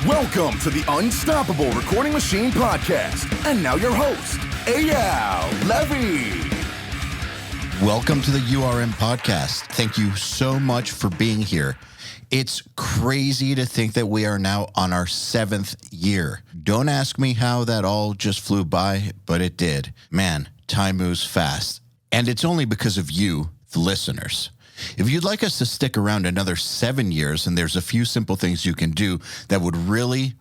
Welcome to the Unstoppable Recording Machine Podcast. And now your host, EYAL Levy. Welcome to the URM Podcast. Thank you so much for being here. It's crazy to think that we are now on our 7th year. Don't ask me how that all just flew by, but it did. Man, time moves fast. And it's only because of you, the listeners. If you'd like us to stick around another 7 years, and there's a few simple things you can do that would really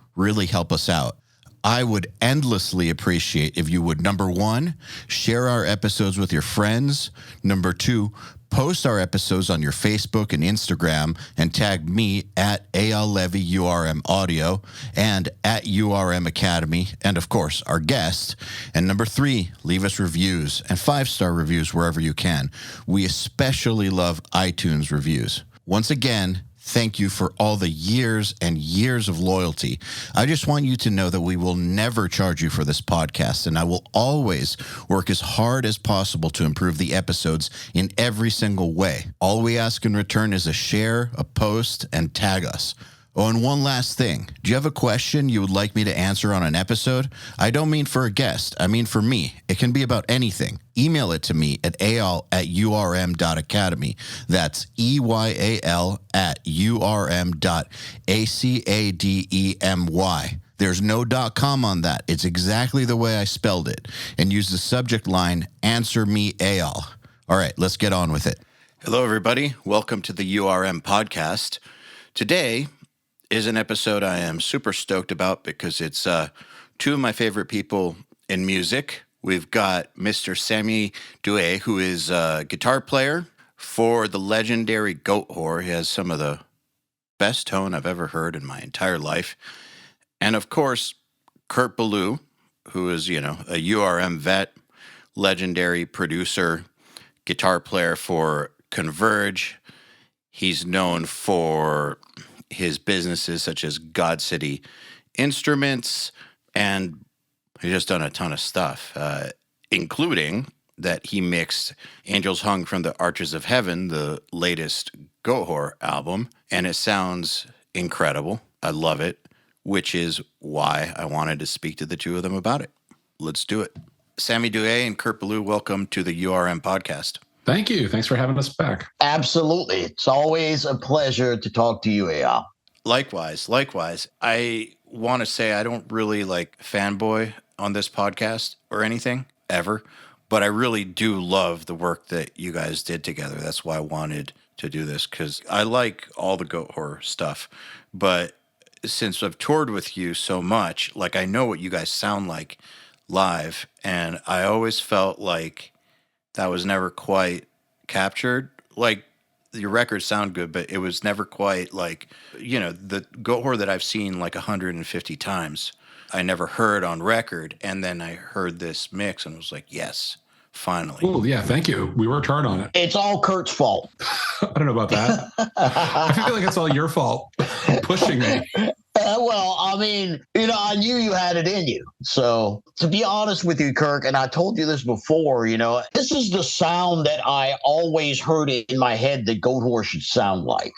help us out. I would endlessly appreciate if you would, number 1, share our episodes with your friends. Number 2, post our episodes on your Facebook and Instagram and tag me at EYAL Levy URM Audio and at URM Academy, and of course, our guest. And number 3, leave us reviews and 5-star reviews wherever you can. We especially love iTunes reviews. Once again, thank you for all the years and years of loyalty. I just want you to know that we will never charge you for this podcast, and I will always work as hard as possible to improve the episodes in every single way. All we ask in return is a share, a post, and tag us. Oh, and one last thing. Do you have a question you would like me to answer on an episode? I don't mean for a guest. I mean for me. It can be about anything. Email it to me at eyal@urm.academy. That's EYAL@urm.academy. There's no .com on that. It's exactly the way I spelled it. And use the subject line, Answer Me EYAL. All right, let's get on with it. Hello, everybody. Welcome to the URM Podcast. Today is an episode I am super stoked about because it's two of my favorite people in music. We've got Mr. Sammy Duet, who is a guitar player for the legendary Goatwhore. He has some of the best tone I've ever heard in my entire life. And of course, Ballou, who is, a URM vet, legendary producer, guitar player for Converge. He's known for his businesses such as God City Instruments, and he's just done a ton of stuff, including that he mixed Angels Hung from the Arches of Heaven, the latest Goatwhore album, and it sounds incredible. I love it, which is why I wanted to speak to the two of them about it. Let's do it. Sammy Duet and Ballou, welcome to the URM Podcast. Thank you. Thanks for having us back. Absolutely. It's always a pleasure to talk to you, EYAL. Likewise. I want to say I don't really fanboy on this podcast or anything, ever, but I really do love the work that you guys did together. That's why I wanted to do this, because I like all the Goatwhore stuff, but since I've toured with you so much, I know what you guys sound like live, and I always felt like that was never quite captured. Your records sound good, but it was never quite the Goatwhore that I've seen 150 times. I never heard on record, and then I heard this mix and was like, yes, finally. Oh, yeah, thank you. We worked hard on it. It's all Kurt's fault. I don't know about that. I feel like it's all your fault, pushing me. I knew you had it in you. So to be honest with you, Kirk, and I told you this before, this is the sound that I always heard in my head that Goatwhore should sound like.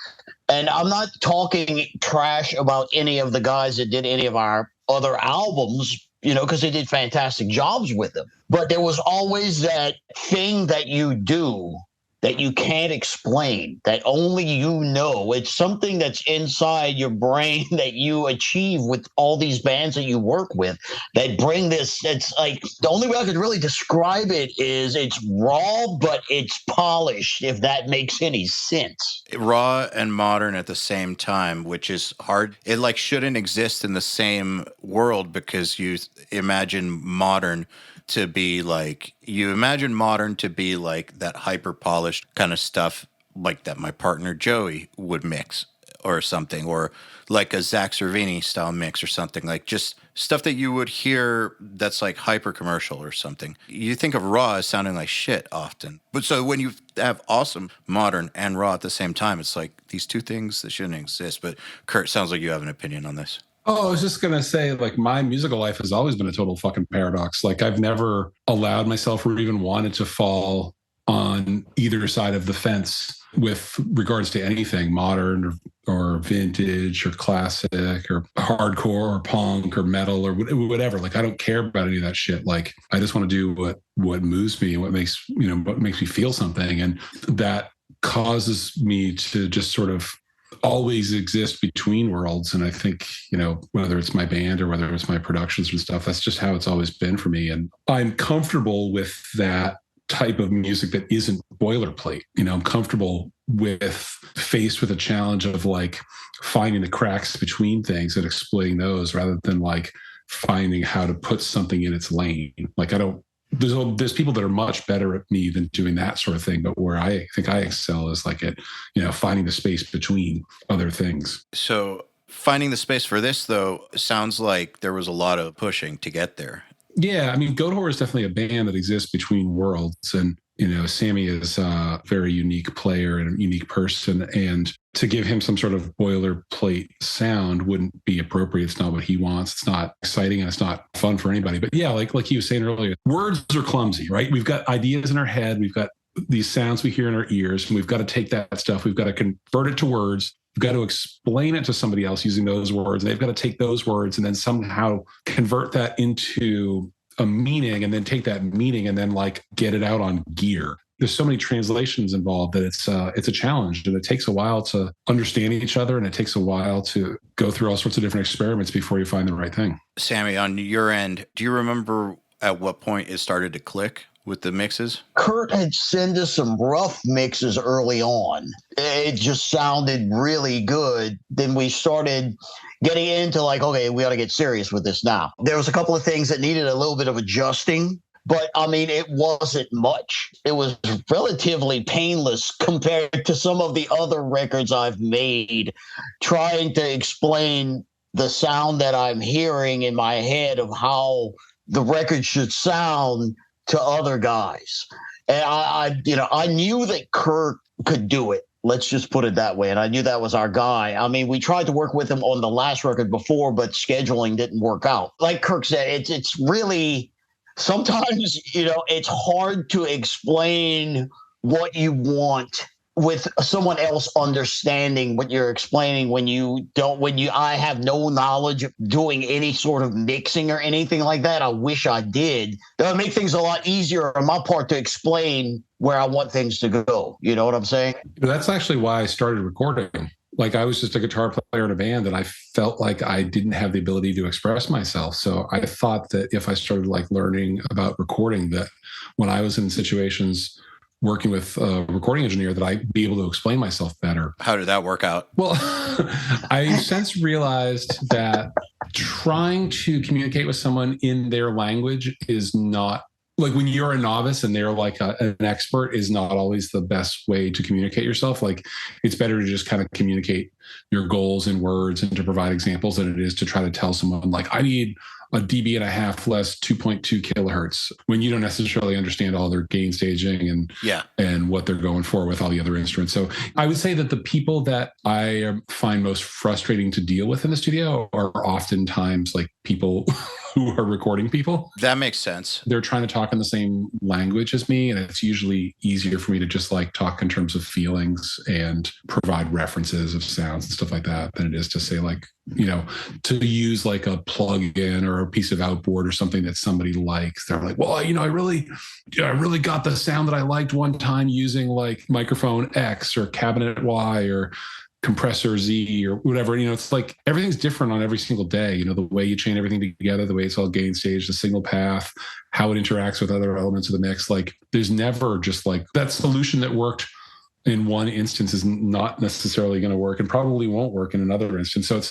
And I'm not talking trash about any of the guys that did any of our other albums, because they did fantastic jobs with them. But there was always that thing that you do that you can't explain, that only you know. It's something that's inside your brain that you achieve with all these bands that you work with that bring this. It's the only way I could really describe it is it's raw, but it's polished, if that makes any sense. Raw and modern at the same time, which is hard. It shouldn't exist in the same world, because you imagine modern to be that hyper polished kind of stuff that my partner Joey would mix or something, or a Zach Cervini style mix or something, just stuff that you would hear that's hyper commercial or something. You think of raw as sounding like shit often. But so when you have awesome modern and raw at the same time, it's these two things that shouldn't exist. But Kurt, sounds like you have an opinion on this. Oh, I was just going to say, my musical life has always been a total fucking paradox. I've never allowed myself or even wanted to fall on either side of the fence with regards to anything modern or vintage or classic or hardcore or punk or metal or whatever. Like, I don't care about any of that shit. Like, I just want to do what moves me and what makes me feel something. And that causes me to just sort of always exist between worlds. And I think, whether it's my band or whether it's my productions and stuff, that's just how it's always been for me. And I'm comfortable with that type of music that isn't boilerplate. I'm comfortable faced with a challenge of like finding the cracks between things and exploiting those rather than like finding how to put something in its lane. Like, there's people that are much better at me than doing that sort of thing. But where I think I excel is like at, finding the space between other things. So finding the space for this, though, sounds like there was a lot of pushing to get there. Yeah, I mean, Goatwhore is definitely a band that exists between worlds. And, Sammy is a very unique player and a unique person. And to give him some sort of boilerplate sound wouldn't be appropriate. It's not what he wants. It's not exciting and it's not fun for anybody. But yeah, like he was saying earlier, words are clumsy, right? We've got ideas in our head. We've got these sounds we hear in our ears. And we've got to take that stuff. We've got to convert it to words. We've got to explain it to somebody else using those words. And they've got to take those words and then somehow convert that into a meaning and then take that meaning and then like get it out on gear. There's so many translations involved that it's a challenge, and it takes a while to understand each other, and it takes a while to go through all sorts of different experiments before you find the right thing. Sammy, on your end, do you remember at what point it started to click with the mixes? Kurt had sent us some rough mixes early on. It just sounded really good. Then we started getting into like, okay, we got to get serious with this now. There was a couple of things that needed a little bit of adjusting, but I mean, it wasn't much. It was relatively painless compared to some of the other records I've made, trying to explain the sound that I'm hearing in my head of how the record should sound to other guys. And I knew that Kurt could do it. Let's just put it that way. And I knew that was our guy. I mean, we tried to work with him on the last record before, but scheduling didn't work out. Like Kirk said, it's really, sometimes, it's hard to explain what you want with someone else understanding what you're explaining I have no knowledge of doing any sort of mixing or anything like that. I wish I did. That would make things a lot easier on my part to explain where I want things to go. You know what I'm saying? That's actually why I started recording. Like, I was just a guitar player in a band and I felt like I didn't have the ability to express myself. So I thought that if I started like learning about recording, that when I was in situations working with a recording engineer, that I'd be able to explain myself better. How did that work out? Well, I since realized that trying to communicate with someone in their language is not, like, when you're a novice and they're like an expert, is not always the best way to communicate yourself. Like, it's better to just kind of communicate your goals in words and to provide examples than it is to try to tell someone like, I need a dB and a half less 2.2 kilohertz, when you don't necessarily understand all their gain staging and what they're going for with all the other instruments. So I would say that the people that I find most frustrating to deal with in the studio are oftentimes like people who are recording people. That makes sense. They're trying to talk in the same language as me, and it's usually easier for me to just like talk in terms of feelings and provide references of sounds and stuff like that than it is to say like, to use like a plug-in or a piece of outboard or something that somebody likes. They're like, well, I really got the sound that I liked one time using like microphone X or cabinet Y or compressor Z or whatever. It's like everything's different on every single day. The way you chain everything together, the way it's all gain staged, the signal path, how it interacts with other elements of the mix. Like, there's never just like that solution that worked in one instance is not necessarily going to work and probably won't work in another instance. So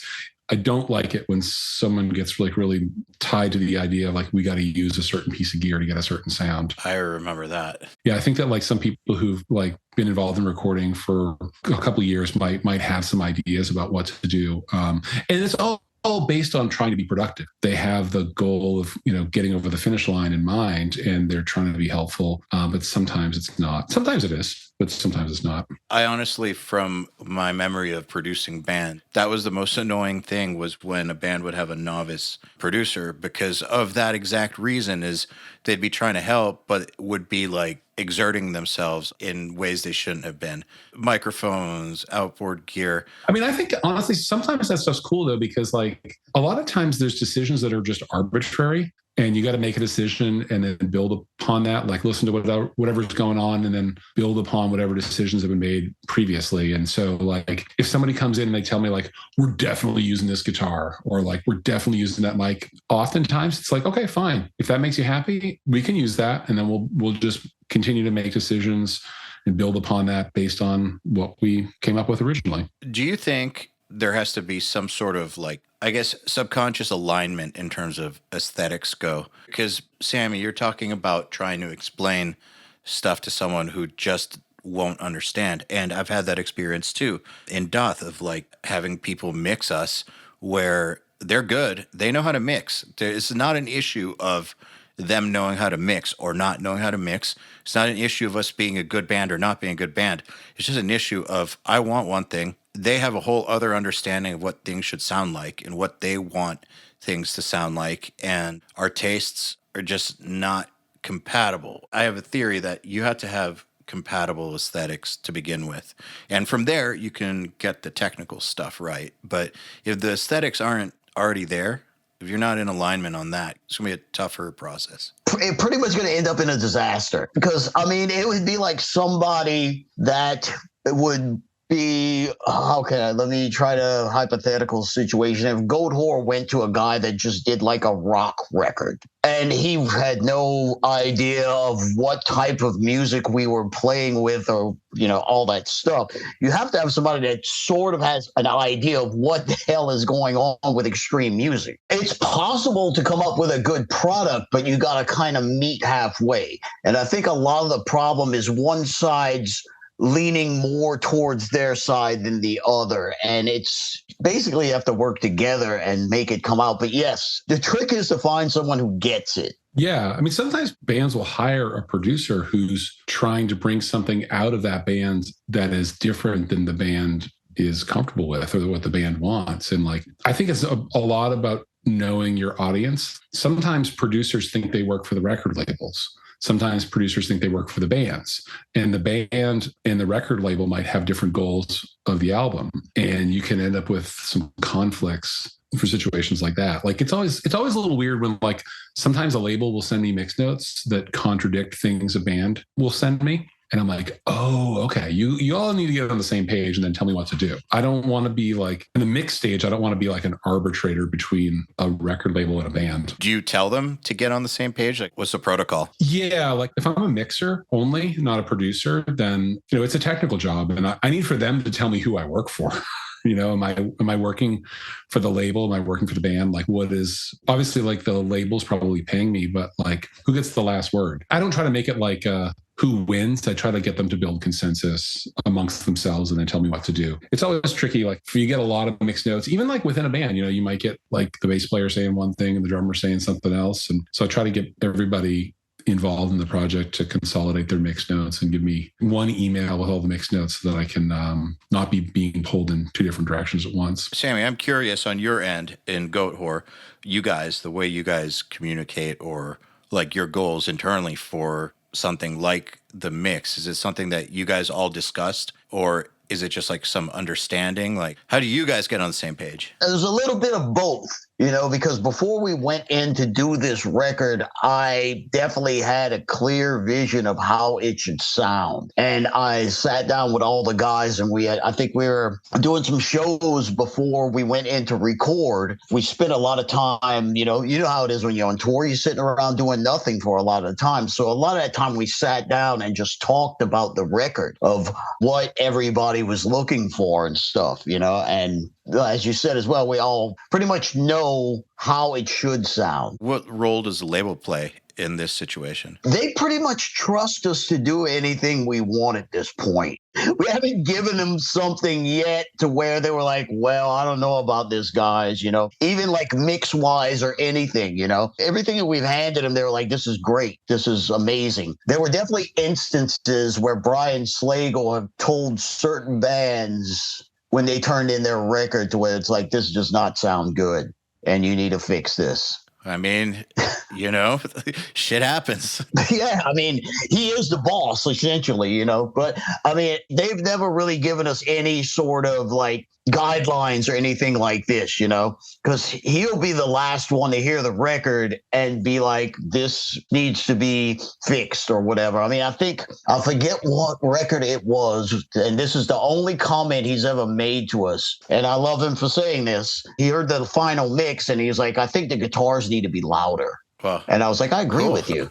I don't like it when someone gets like really tied to the idea of like, we got to use a certain piece of gear to get a certain sound. I remember that. Yeah, I think that like some people who've like been involved in recording for a couple of years might have some ideas about what to do. And it's all based on trying to be productive. They have the goal of, getting over the finish line in mind, and they're trying to be helpful. But sometimes it's not. Sometimes it is. but sometimes it's not. I honestly, from my memory of producing band, that was the most annoying thing, was when a band would have a novice producer, because of that exact reason, is they'd be trying to help, but would be like exerting themselves in ways they shouldn't have been. Microphones, outboard gear. I mean, I think honestly, sometimes that stuff's cool though, because like a lot of times there's decisions that are just arbitrary. And you got to make a decision and then build upon that, like listen to whatever's going on and then build upon whatever decisions have been made previously. And so like if somebody comes in and they tell me like, we're definitely using this guitar, or like, we're definitely using that mic, oftentimes it's like, okay, fine. If that makes you happy, we can use that. And then we'll just continue to make decisions and build upon that based on what we came up with originally. Do you think there has to be some sort of like, I guess, subconscious alignment in terms of aesthetics go? Because Sammy, you're talking about trying to explain stuff to someone who just won't understand. And I've had that experience too in Doth, of like having people mix us where they're good. They know how to mix. It's not an issue of them knowing how to mix or not knowing how to mix. It's not an issue of us being a good band or not being a good band. It's just an issue of, I want one thing. They have a whole other understanding of what things should sound like and what they want things to sound like. And our tastes are just not compatible. I have a theory that you have to have compatible aesthetics to begin with. And from there, you can get the technical stuff right. But if the aesthetics aren't already there, if you're not in alignment on that, it's going to be a tougher process. It pretty much going to end up in a disaster, because, I mean, it would be like somebody that would be, let me try to hypothetical situation. If Goatwhore went to a guy that just did like a rock record and he had no idea of what type of music we were playing with, or, all that stuff, you have to have somebody that sort of has an idea of what the hell is going on with extreme music. It's possible to come up with a good product, but you got to kind of meet halfway. And I think a lot of the problem is one side's leaning more towards their side than the other. And it's basically you have to work together and make it come out. But yes, the trick is to find someone who gets it. Yeah. I mean, sometimes bands will hire a producer who's trying to bring something out of that band that is different than the band is comfortable with or what the band wants. And like, I think it's a lot about knowing your audience. Sometimes producers think they work for the record labels. Sometimes producers think they work for the bands, and the band and the record label might have different goals of the album. And you can end up with some conflicts for situations like that. Like it's always a little weird when like sometimes a label will send me mix notes that contradict things a band will send me. And I'm like, oh, okay, you all need to get on the same page and then tell me what to do. I don't want to be like, in the mix stage, I don't want to be like an arbitrator between a record label and a band. Do you tell them to get on the same page? Like, what's the protocol? Yeah, like if I'm a mixer only, not a producer, then, it's a technical job. And I need for them to tell me who I work for. Am I working for the label? Am I working for the band? Like what is, obviously like the label's probably paying me, but like who gets the last word? I don't try to make it like who wins. I try to get them to build consensus amongst themselves and then tell me what to do. It's always tricky. Like if you get a lot of mixed notes, even like within a band, you might get like the bass player saying one thing and the drummer saying something else. And so I try to get everybody involved in the project to consolidate their mixed notes and give me one email with all the mixed notes so that I can not be being pulled in two different directions at once. Sammy, I'm curious on your end in Goatwhore, you guys, the way you guys communicate or like your goals internally for something like the mix. Is it something that you guys all discussed, or is it just like some understanding? Like, how do you guys get on the same page? There's a little bit of both, because before we went in to do this record, I definitely had a clear vision of how it should sound. And I sat down with all the guys and I think we were doing some shows before we went in to record. We spent a lot of time, you know how it is when you're on tour, you're sitting around doing nothing for a lot of the time. So a lot of that time we sat down and just talked about the record of what everybody was looking for and stuff, and as you said as well, we all pretty much know how it should sound. What role does the label play in this situation? They pretty much trust us to do anything we want at this point. We haven't given them something yet to where they were like, well, I don't know about this, guys, even like mix wise or anything, everything that we've handed them, they were like, this is great. This is amazing. There were definitely instances where Brian Slagle have told certain bands when they turned in their record to where it's like, this does not sound good and you need to fix this. I mean, shit happens. Yeah, I mean, he is the boss, essentially, but I mean, they've never really given us any sort of like guidelines or anything like this, because he'll be the last one to hear the record and be like, this needs to be fixed or whatever. I mean, I forget what record it was, and this is the only comment he's ever made to us. And I love him for saying this. He heard the final mix and he's like, I think the guitars need to be louder. Well, and I was like, I agree with you.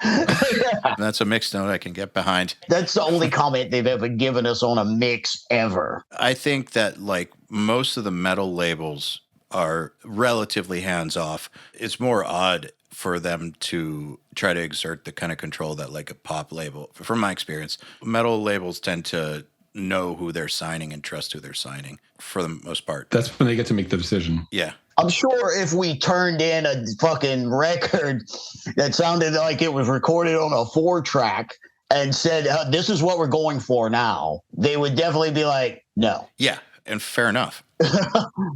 Yeah. That's a mix note I can get behind. That's the only comment they've ever given us on a mix ever. I think that like most of the metal labels are relatively hands-off. It's more odd for them to try to exert the kind of control that like a pop label, from my experience, metal labels tend to know who they're signing and trust who they're signing for the most part. That's when they get to make the decision. Yeah. I'm sure if we turned in a fucking record that sounded like it was recorded on a 4-track and said, this is what we're going for now, they would definitely be like, no. Yeah, and fair enough.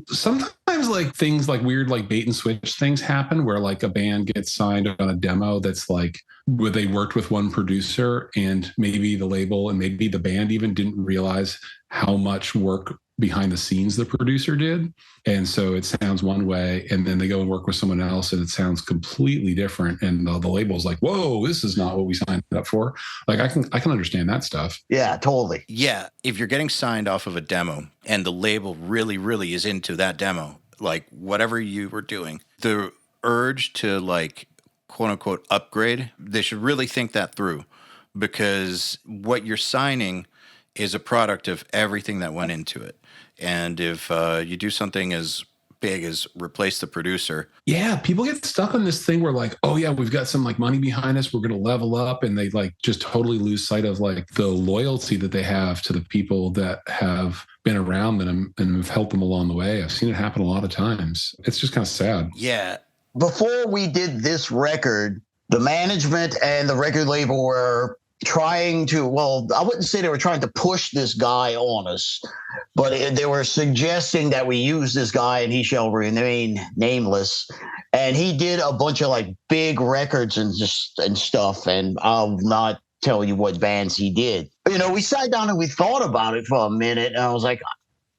Sometimes like things like weird like bait and switch things happen where like a band gets signed on a demo that's like where they worked with one producer and maybe the label and maybe the band even didn't realize how much work behind the scenes the producer did. And so it sounds one way and then they go and work with someone else and it sounds completely different. And the label's like, whoa, this is not what we signed up for. Like I can understand that stuff. Yeah, totally. Yeah. If you're getting signed off of a demo and the label really, really is into that demo, like whatever you were doing, the urge to like quote unquote upgrade, they should really think that through because what you're signing is a product of everything that went into it. And if you do something as big as replace the producer. Yeah, people get stuck on this thing where like, oh yeah, we've got some like money behind us, we're going to level up. And they like just totally lose sight of like the loyalty that they have to the people that have been around them and have helped them along the way. I've seen it happen a lot of times. It's just kind of sad. Yeah. Before we did this record, the management and the record label were trying to, well, I wouldn't say they were trying to push this guy on us, but they were suggesting that we use this guy and he shall remain nameless. And he did a bunch of like big records and stuff. And I'll not tell you what bands he did. We sat down and we thought about it for a minute. And I was like,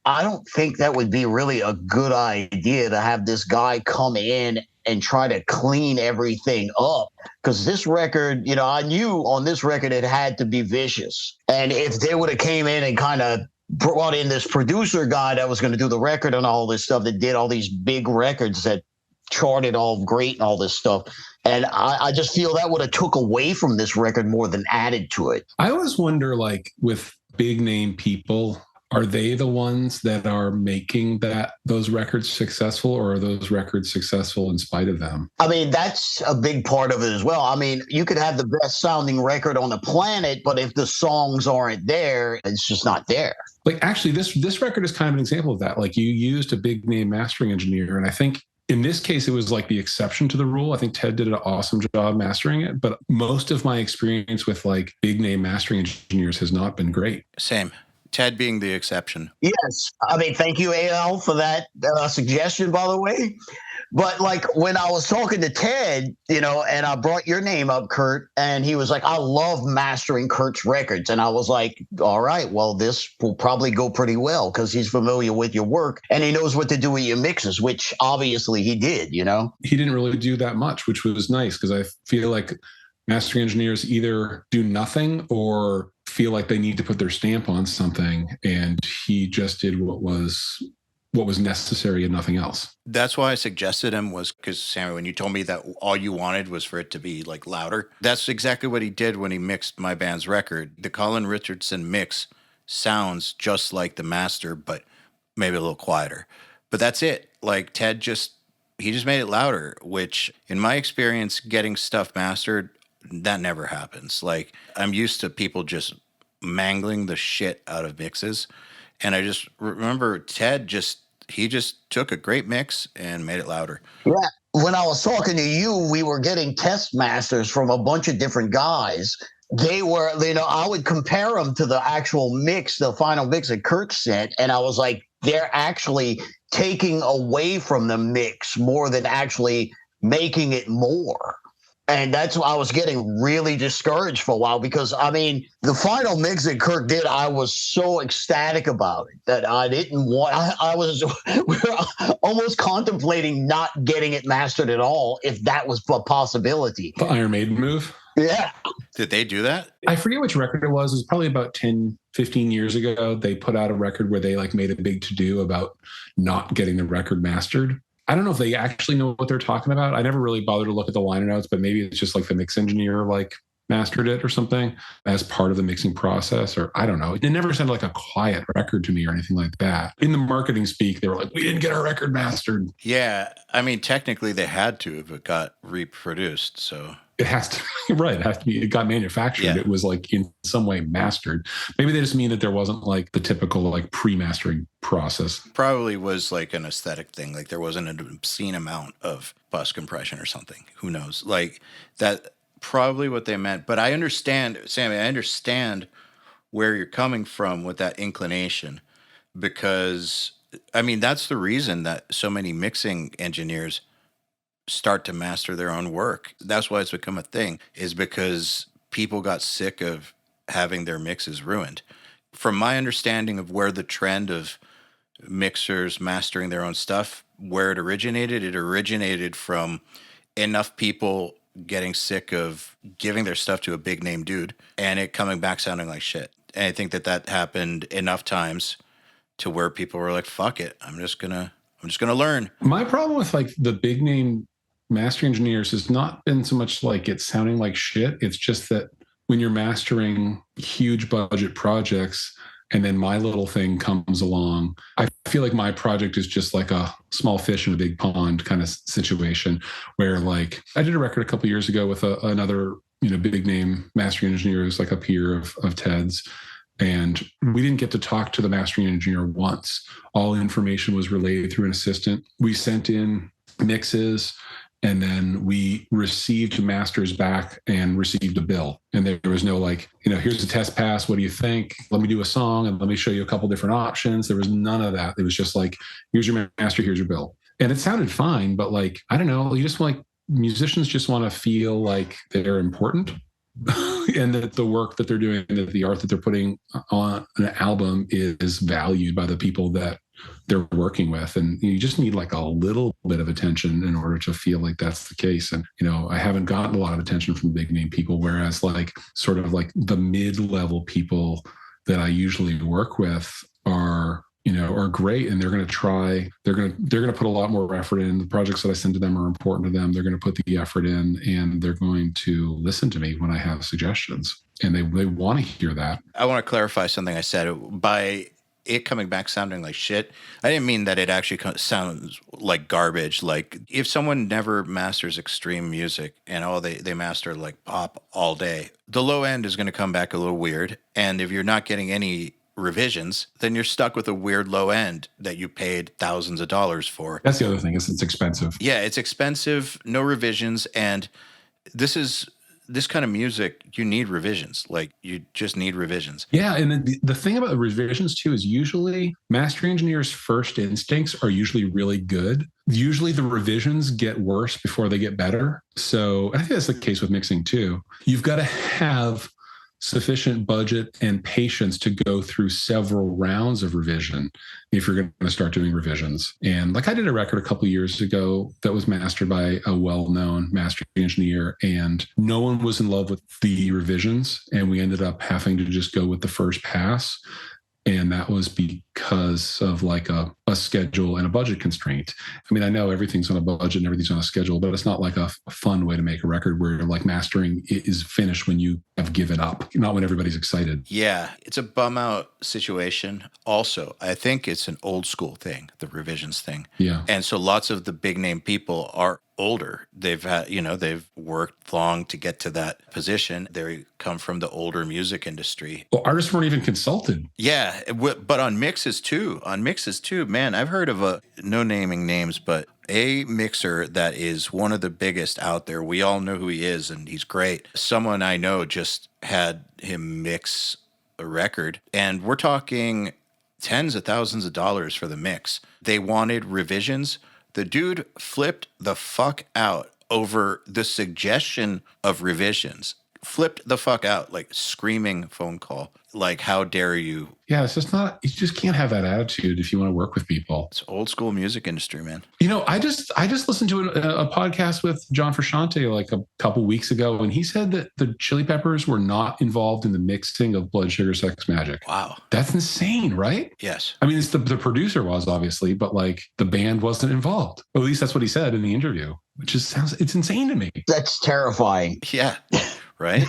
I don't think that would be really a good idea to have this guy come in and try to clean everything up. Because this record, I knew on this record it had to be vicious. And if they would have came in and kind of brought in this producer guy that was going to do the record and all this stuff, that did all these big records that charted all great and all this stuff. And I just feel that would have took away from this record more than added to it. I always wonder, like with big name people, are they the ones that are making those records successful, or are those records successful in spite of them? I mean, that's a big part of it as well. I mean, you could have the best sounding record on the planet, but if the songs aren't there, it's just not there. Like actually, this record is kind of an example of that. Like you used a big name mastering engineer, and I think in this case, it was like the exception to the rule. I think Ted did an awesome job mastering it, but most of my experience with like big name mastering engineers has not been great. Same. Ted being the exception. Yes. I mean, thank you, EYAL, for that suggestion, by the way. But like when I was talking to Ted, and I brought your name up, Kurt, and he was like, I love mastering Kurt's records. And I was like, all right, well, this will probably go pretty well because he's familiar with your work and he knows what to do with your mixes, which obviously he did, He didn't really do that much, which was nice because I feel like mastering engineers either do nothing or feel like they need to put their stamp on something, and he just did what was necessary and nothing else. That's why I suggested him, was because, Sammy, when you told me that all you wanted was for it to be like louder, that's exactly what he did when he mixed my band's record. The Colin Richardson mix sounds just like the master, but maybe a little quieter. But that's it. Like Ted He just made it louder, which in my experience, getting stuff mastered, that never happens. Like, I'm used to people just mangling the shit out of mixes. And I just remember Ted he just took a great mix and made it louder. Yeah. When I was talking to you, we were getting test masters from a bunch of different guys. They were, I would compare them to the actual mix, the final mix that Kirk sent. And I was like, they're actually taking away from the mix more than actually making it more. And that's why I was getting really discouraged for a while, because, I mean, the final mix that Kirk did, I was so ecstatic about it that I didn't want, we were almost contemplating not getting it mastered at all if that was a possibility. The Iron Maiden move? Yeah. Did they do that? I forget which record it was. It was probably about 10, 15 years ago. They put out a record where they like made a big to-do about not getting the record mastered. I don't know if they actually know what they're talking about. I never really bothered to look at the liner notes, but maybe it's just like the mix engineer like mastered it or something as part of the mixing process, or I don't know. It never sounded like a quiet record to me or anything like that. In the marketing speak, they were like, we didn't get our record mastered. Yeah. I mean, technically they had to if it got reproduced. So it has to, right. It has to be, it got manufactured. Yeah. It was like in some way mastered. Maybe they just mean that there wasn't like the typical like pre-mastering process. Probably was like an aesthetic thing. Like there wasn't an obscene amount of bus compression or something. Who knows? Like that probably what they meant. But I understand, Sammy, I understand where you're coming from with that inclination, because I mean, that's the reason that so many mixing engineers start to master their own work. That's why it's become a thing, is because people got sick of having their mixes ruined. From my understanding of where the trend of mixers mastering their own stuff, where it originated from enough people getting sick of giving their stuff to a big name dude and it coming back sounding like shit. And I think that happened enough times to where people were like, fuck it, I'm just gonna learn. My problem with like the big name mastering engineers has not been so much like it sounding like shit. It's just that when you're mastering huge budget projects and then my little thing comes along, I feel like my project is just like a small fish in a big pond kind of situation, where like I did a record a couple of years ago with another, big name mastering engineer who's like a peer of Ted's. And we didn't get to talk to the mastering engineer once. All information was relayed through an assistant. We sent in mixes, and then we received masters back and received a bill. And there was no like, here's a test pass. What do you think? Let me do a song and let me show you a couple different options. There was none of that. It was just like, here's your master, here's your bill. And it sounded fine, but like, I don't know, you just like, musicians just want to feel like they're important. And that the work that they're doing, that the art that they're putting on an album is valued by the people that they're working with. And you just need like a little bit of attention in order to feel like that's the case. And, I haven't gotten a lot of attention from big name people, whereas like sort of like the mid-level people that I usually work with are great. And they're going to put a lot more effort in. The projects that I send to them are important to them. They're going to put the effort in, and they're going to listen to me when I have suggestions, and they want to hear that. I want to clarify something I said. By it coming back sounding like shit, I didn't mean that it actually sounds like garbage. Like if someone never masters extreme music and they master like pop all day, the low end is going to come back a little weird. And if you're not getting any revisions, then you're stuck with a weird low end that you paid thousands of dollars for. That's the other thing, is it's expensive. Yeah, it's expensive, no revisions. And this kind of music, you need revisions. Like you just need revisions. Yeah. And then the thing about the revisions too is usually mastering engineers' first instincts are usually really good. Usually the revisions get worse before they get better. So I think that's the case with mixing too. You've got to have sufficient budget and patience to go through several rounds of revision if you're going to start doing revisions. And like I did a record a couple of years ago that was mastered by a well-known mastering engineer, and no one was in love with the revisions. And we ended up having to just go with the first pass. And that was because of like a schedule and a budget constraint. I mean, I know everything's on a budget and everything's on a schedule, but it's not like a fun way to make a record where like mastering is finished when you have given up, not when everybody's excited. Yeah, it's a bum out situation. Also, I think it's an old school thing, the revisions thing. Yeah. And so lots of the big name people are older. They've had, they've worked long to get to that position. They come from the older music industry. Well, artists weren't even consulted. Yeah, but on mixes too. Man, I've heard of no naming names, but a mixer that is one of the biggest out there. We all know who he is, and he's great. Someone I know just had him mix a record, and we're talking tens of thousands of dollars for the mix. They wanted revisions. The dude flipped the fuck out over the suggestion of revisions. Flipped the fuck out, like screaming phone call. Like, how dare you? Yeah, it's just not, you just can't have that attitude if you want to work with people. It's old school music industry, man. I just listened to a podcast with John Frusciante like a couple weeks ago, and he said that the Chili Peppers were not involved in the mixing of Blood Sugar Sex Magic. Wow. That's insane, right? Yes. I mean, it's the producer was obviously, but like the band wasn't involved. Or at least that's what he said in the interview, which just it's insane to me. That's terrifying. Yeah. Right?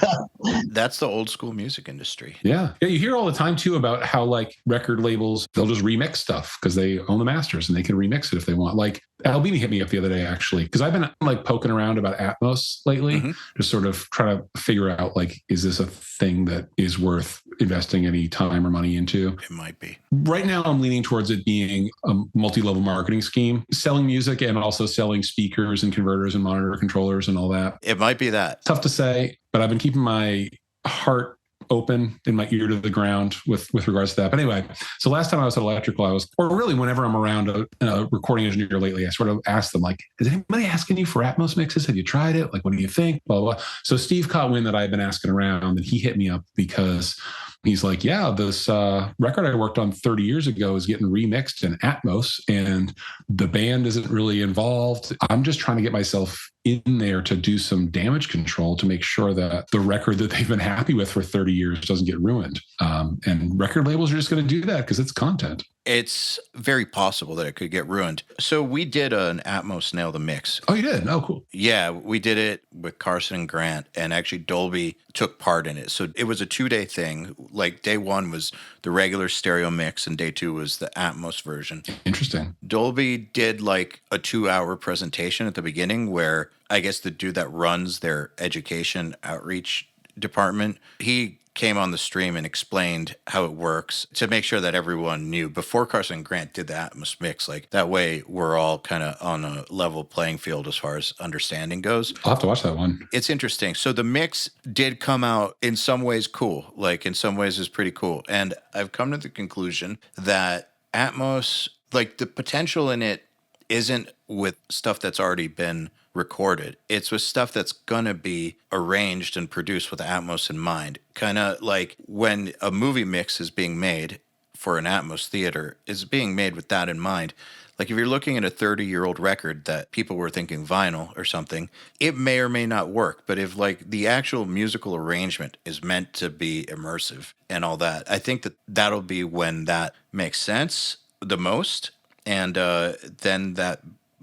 That's the old school music industry. Yeah. Yeah. You hear all the time too about how like record labels, they'll just remix stuff because they own the masters and they can remix it if they want. Like Albini hit me up the other day, actually, because I've been like poking around about Atmos lately, just sort of trying to figure out like, is this a thing that is worth investing any time or money into? It might be. Right now, I'm leaning towards it being a multi-level marketing scheme, selling music and also selling speakers and converters and monitor controllers and all that. It might be that. Tough to say, but I've been keeping my heart open and my ear to the ground with regards to that. But anyway, so last time I was at Electrical, or really whenever I'm around a recording engineer lately, I sort of ask them like, is anybody asking you for Atmos mixes? Have you tried it? Like, what do you think? Blah, blah, blah. So Steve caught wind that I've been asking around, and he hit me up because he's like, yeah, this record I worked on 30 years ago is getting remixed in Atmos, and the band isn't really involved. I'm just trying to get myself in there to do some damage control to make sure that the record that they've been happy with for 30 years doesn't get ruined. And record labels are just going to do that because it's content. It's very possible that it could get ruined. So we did an Atmos Nail the Mix. Oh, you did? Oh, cool. Yeah, we did it with Carson and Grant, and actually Dolby took part in it. So it was a 2-day thing. Like day one was the regular stereo mix, and day two was the Atmos version. Interesting. Dolby did like a 2-hour presentation at the beginning where I guess the dude that runs their education outreach department, he came on the stream and explained how it works to make sure that everyone knew before Carson and Grant did the Atmos mix. Like that way we're all kind of on a level playing field as far as understanding goes. I'll have to watch that one. It's interesting. So the mix did come out in some ways cool. Like in some ways is pretty cool. And I've come to the conclusion that Atmos, like the potential in it isn't with stuff that's already been recorded. It's with stuff that's going to be arranged and produced with Atmos in mind. Kind of like when a movie mix is being made for an Atmos theater, is being made with that in mind. Like if you're looking at a 30-year-old record that people were thinking vinyl or something, it may or may not work. But if like the actual musical arrangement is meant to be immersive and all that, I think that that'll be when that makes sense the most. And then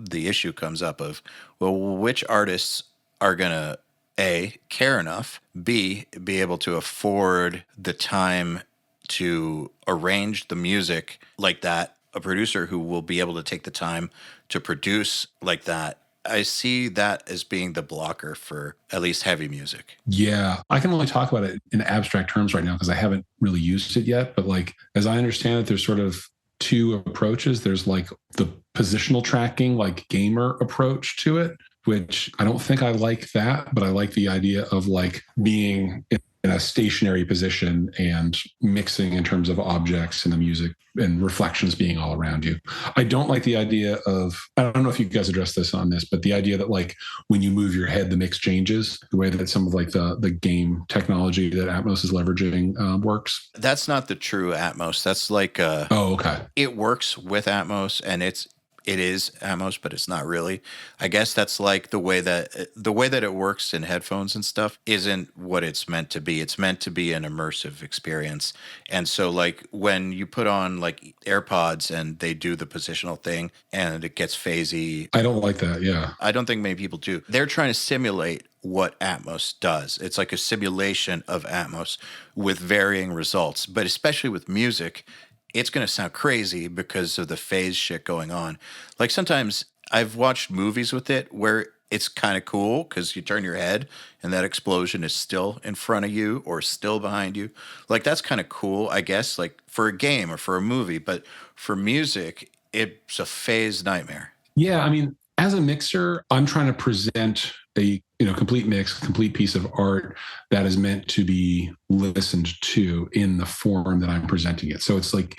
the issue comes up of, well, which artists are going to, A, care enough, B, be able to afford the time to arrange the music like that, a producer who will be able to take the time to produce like that. I see that as being the blocker for at least heavy music. Yeah, I can only talk about it in abstract terms right now because I haven't really used it yet. But like, as I understand it, there's sort of two approaches. There's like the positional tracking, like gamer approach to it, which I don't think I like that, but I like the idea of like being in a stationary position and mixing in terms of objects and the music and reflections being all around you. I don't like the idea of, I don't know if you guys addressed this on this, but the idea that like when you move your head, the mix changes, the way that some of like the game technology that Atmos is leveraging works. That's not the true Atmos. That's like, oh, okay. It works with Atmos and it's it is Atmos, but it's not really. I guess that's like the way that it works in headphones and stuff isn't what it's meant to be. It's meant to be an immersive experience. And so like when you put on like AirPods and they do the positional thing and it gets phasey. I don't like that. Yeah. I don't think many people do. They're trying to simulate what Atmos does. It's like a simulation of Atmos with varying results, but especially with music, it's going to sound crazy because of the phase shit going on. Like sometimes I've watched movies with it where it's kind of cool because you turn your head and that explosion is still in front of you or still behind you. Like that's kind of cool, I guess, like for a game or for a movie. But for music, it's a phase nightmare. Yeah. I mean, as a mixer, I'm trying to present a complete mix, complete piece of art that is meant to be listened to in the form that I'm presenting it. So it's like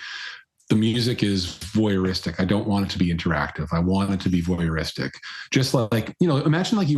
the music is voyeuristic. I don't want it to be interactive. I want it to be voyeuristic. Just like, imagine like you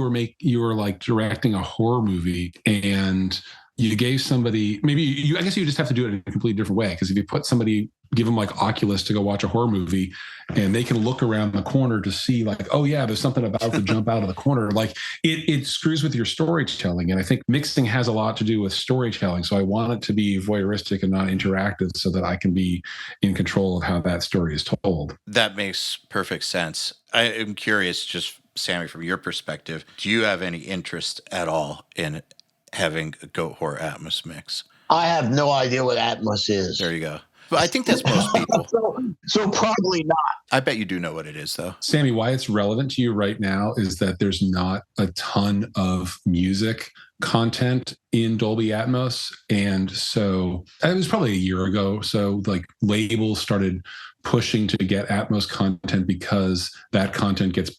were like directing a horror movie and you gave somebody, I guess you just have to do it in a completely different way. Because if you give them like Oculus to go watch a horror movie and they can look around the corner to see like, oh yeah, there's something about to jump out of the corner. Like it screws with your storytelling. And I think mixing has a lot to do with storytelling. So I want it to be voyeuristic and not interactive so that I can be in control of how that story is told. That makes perfect sense. I am curious, just Sammy, from your perspective, do you have any interest at all in having a Goatwhore Atmos mix? I have no idea what Atmos is. There you go. But I think that's most people. so probably not. I bet you do know what it is, though. Sammy, why it's relevant to you right now is that there's not a ton of music content in Dolby Atmos. And so it was probably a year ago. So like labels started pushing to get Atmos content because that content gets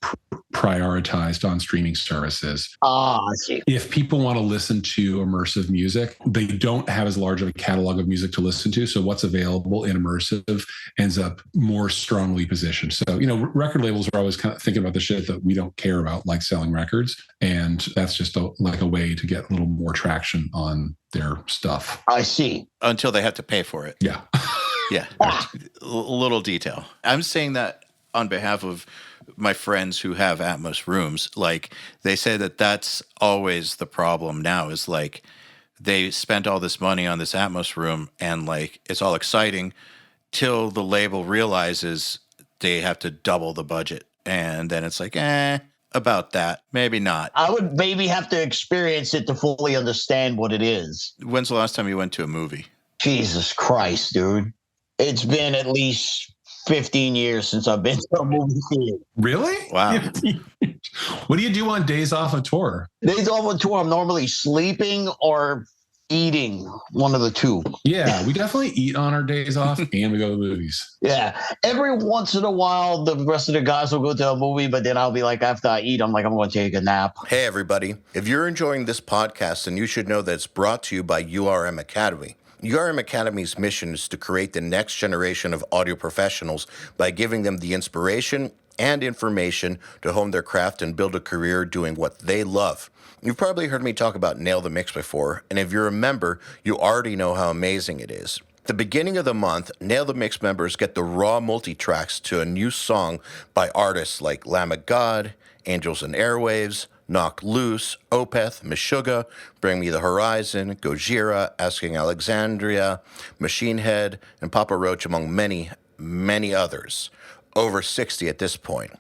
prioritized on streaming services. I see. If people want to listen to immersive music, they don't have as large of a catalog of music to listen to. So what's available in immersive ends up more strongly positioned. So, record labels are always kind of thinking about the shit that we don't care about, like selling records. And that's just a way to get a little more traction on their stuff. I see. Until they have to pay for it. Yeah. Yeah. A little detail. I'm saying that on behalf of my friends who have Atmos rooms. Like they say that that's always the problem now is like they spent all this money on this Atmos room and like it's all exciting till the label realizes they have to double the budget. And then it's like, about that. Maybe not. I would maybe have to experience it to fully understand what it is. When's the last time you went to a movie? Jesus Christ, dude. It's been at least 15 years since I've been to a movie theater. Really? Wow. What do you do on days off of tour? Days off of tour, I'm normally sleeping or eating, one of the two. Yeah, we definitely eat on our days off and we go to the movies. Yeah. Every once in a while, the rest of the guys will go to a movie, but then I'll be like, after I eat, I'm going to take a nap. Hey, everybody. If you're enjoying this podcast, then you should know that it's brought to you by URM Academy. URM Academy's mission is to create the next generation of audio professionals by giving them the inspiration and information to hone their craft and build a career doing what they love. You've probably heard me talk about Nail the Mix before, and if you're a member, you already know how amazing it is. At the beginning of the month, Nail the Mix members get the raw multi-tracks to a new song by artists like Lamb of God, Angels and Airwaves, Knock Loose, Opeth, Meshuggah, Bring Me the Horizon, Gojira, Asking Alexandria, Machine Head, and Papa Roach, among many, many others. Over 60 at this point.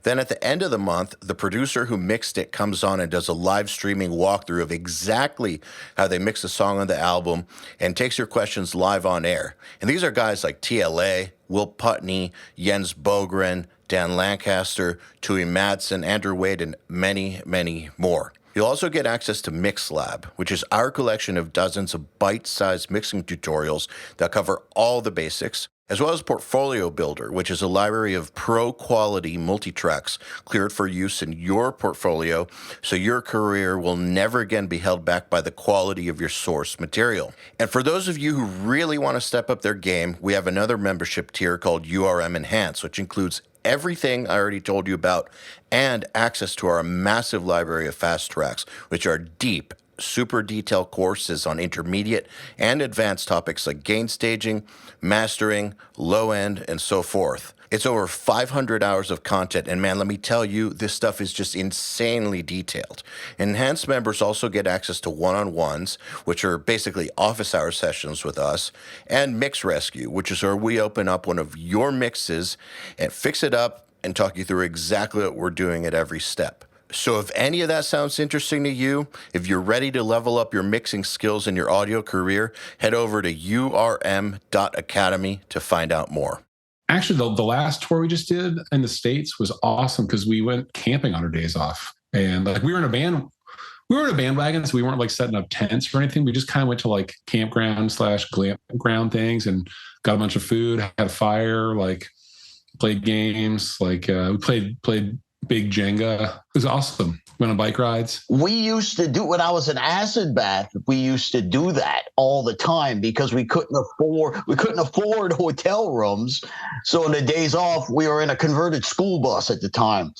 Then at the end of the month, the producer who mixed it comes on and does a live streaming walkthrough of exactly how they mix the song on the album and takes your questions live on air. And these are guys like TLA, Will Putney, Jens Bogren, Dan Lancaster, Tui Madsen, Andrew Wade, and many, many more. You'll also get access to MixLab, which is our collection of dozens of bite-sized mixing tutorials that cover all the basics, as well as Portfolio Builder, which is a library of pro-quality multi-tracks cleared for use in your portfolio, so your career will never again be held back by the quality of your source material. And for those of you who really want to step up their game, we have another membership tier called URM Enhance, which includes everything I already told you about and access to our massive library of fast tracks, which are deep, super detailed courses on intermediate and advanced topics like gain staging, mastering, low end, and so forth. It's over 500 hours of content, and man, let me tell you, this stuff is just insanely detailed. Enhanced members also get access to one-on-ones, which are basically office hour sessions with us, and Mix Rescue, which is where we open up one of your mixes and fix it up and talk you through exactly what we're doing at every step. So if any of that sounds interesting to you, if you're ready to level up your mixing skills in your audio career, head over to urm.academy to find out more. Actually, the last tour we just did in the States was awesome because we went camping on our days off. And like we were in a bandwagon, so we weren't like setting up tents or anything. We just kind of went to like campground/glamp ground things and got a bunch of food, had a fire, like played games, like we played big Jenga. It was awesome. Went on bike rides. We used to do, when I was in Acid Bath, we used to do that all the time because we couldn't afford hotel rooms. So on the days off, we were in a converted school bus at the time.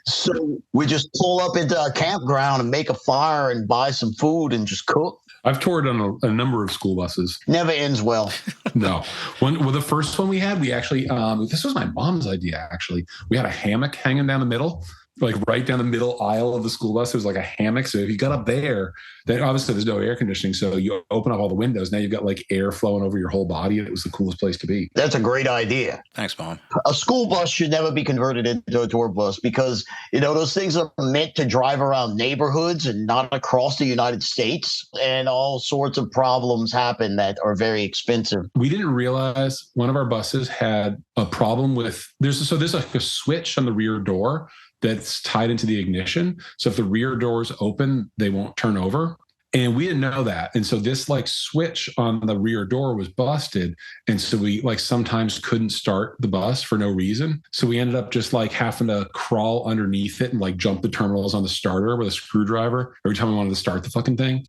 So we just pull up into a campground and make a fire and buy some food and just cook. I've toured on a number of school buses. Never ends well. No. The first one we had, we actually, this was my mom's idea, actually. We had a hammock hanging down the middle, like right down the middle aisle of the school bus. There was like a hammock. So if you got up there, then obviously there's no air conditioning. So you open up all the windows. Now you've got like air flowing over your whole body. And it was the coolest place to be. That's a great idea. Thanks, Mom. A school bus should never be converted into a tour bus because, those things are meant to drive around neighborhoods and not across the United States. And all sorts of problems happen that are very expensive. We didn't realize one of our buses had a problem with, there's like a switch on the rear door that's tied into the ignition. So if the rear doors open, they won't turn over. And we didn't know that. And so this like switch on the rear door was busted. And so we like sometimes couldn't start the bus for no reason. So we ended up just like having to crawl underneath it and like jump the terminals on the starter with a screwdriver every time we wanted to start the fucking thing.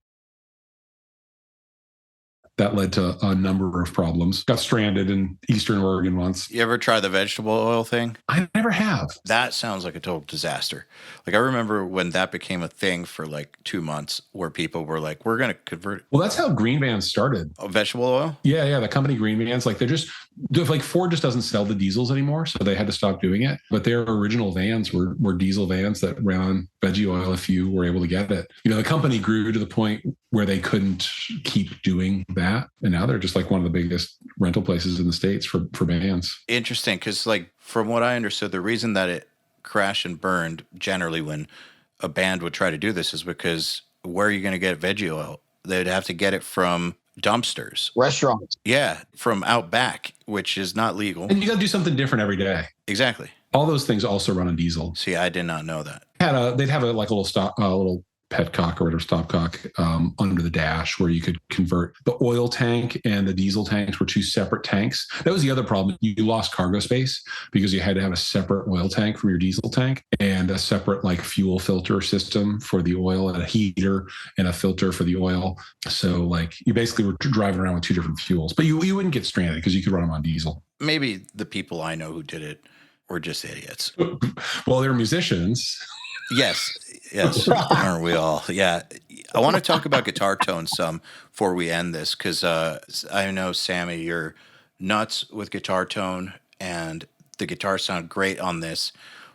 That led to a number of problems. Got stranded in Eastern Oregon once. You ever try the vegetable oil thing? I never have. That sounds like a total disaster. Like I remember when that became a thing for like 2 months where people were like, we're going to convert it. Well, that's how Green Vans started. Oh, vegetable oil? Yeah. The company Green Vans, like like Ford just doesn't sell the diesels anymore. So they had to stop doing it. But their original vans were diesel vans that ran on veggie oil if you were able to get it. The company grew to the point where they couldn't keep doing that. And now they're just like one of the biggest rental places in the States for vans. Interesting. Because like from what I understood, the reason that it crashed and burned generally when a band would try to do this is because where are you going to get veggie oil? They'd have to get it from dumpsters. Restaurants. Yeah, from out back, which is not legal. And you got to do something different every day. Exactly. All those things also run on diesel. See, I did not know that. They'd have a little petcock or whatever, stopcock under the dash where you could convert. The oil tank and the diesel tanks were two separate tanks. That was the other problem. You lost cargo space because you had to have a separate oil tank from your diesel tank and a separate like fuel filter system for the oil and a heater and a filter for the oil. So like you basically were driving around with two different fuels, but you wouldn't get stranded because you could run them on diesel. Maybe the people I know who did it were just idiots. Well, they're musicians. Yes, aren't we all? Yeah. I want to talk about guitar tone some before we end this because I know, Sammy, you're nuts with guitar tone and the guitars sound great on this.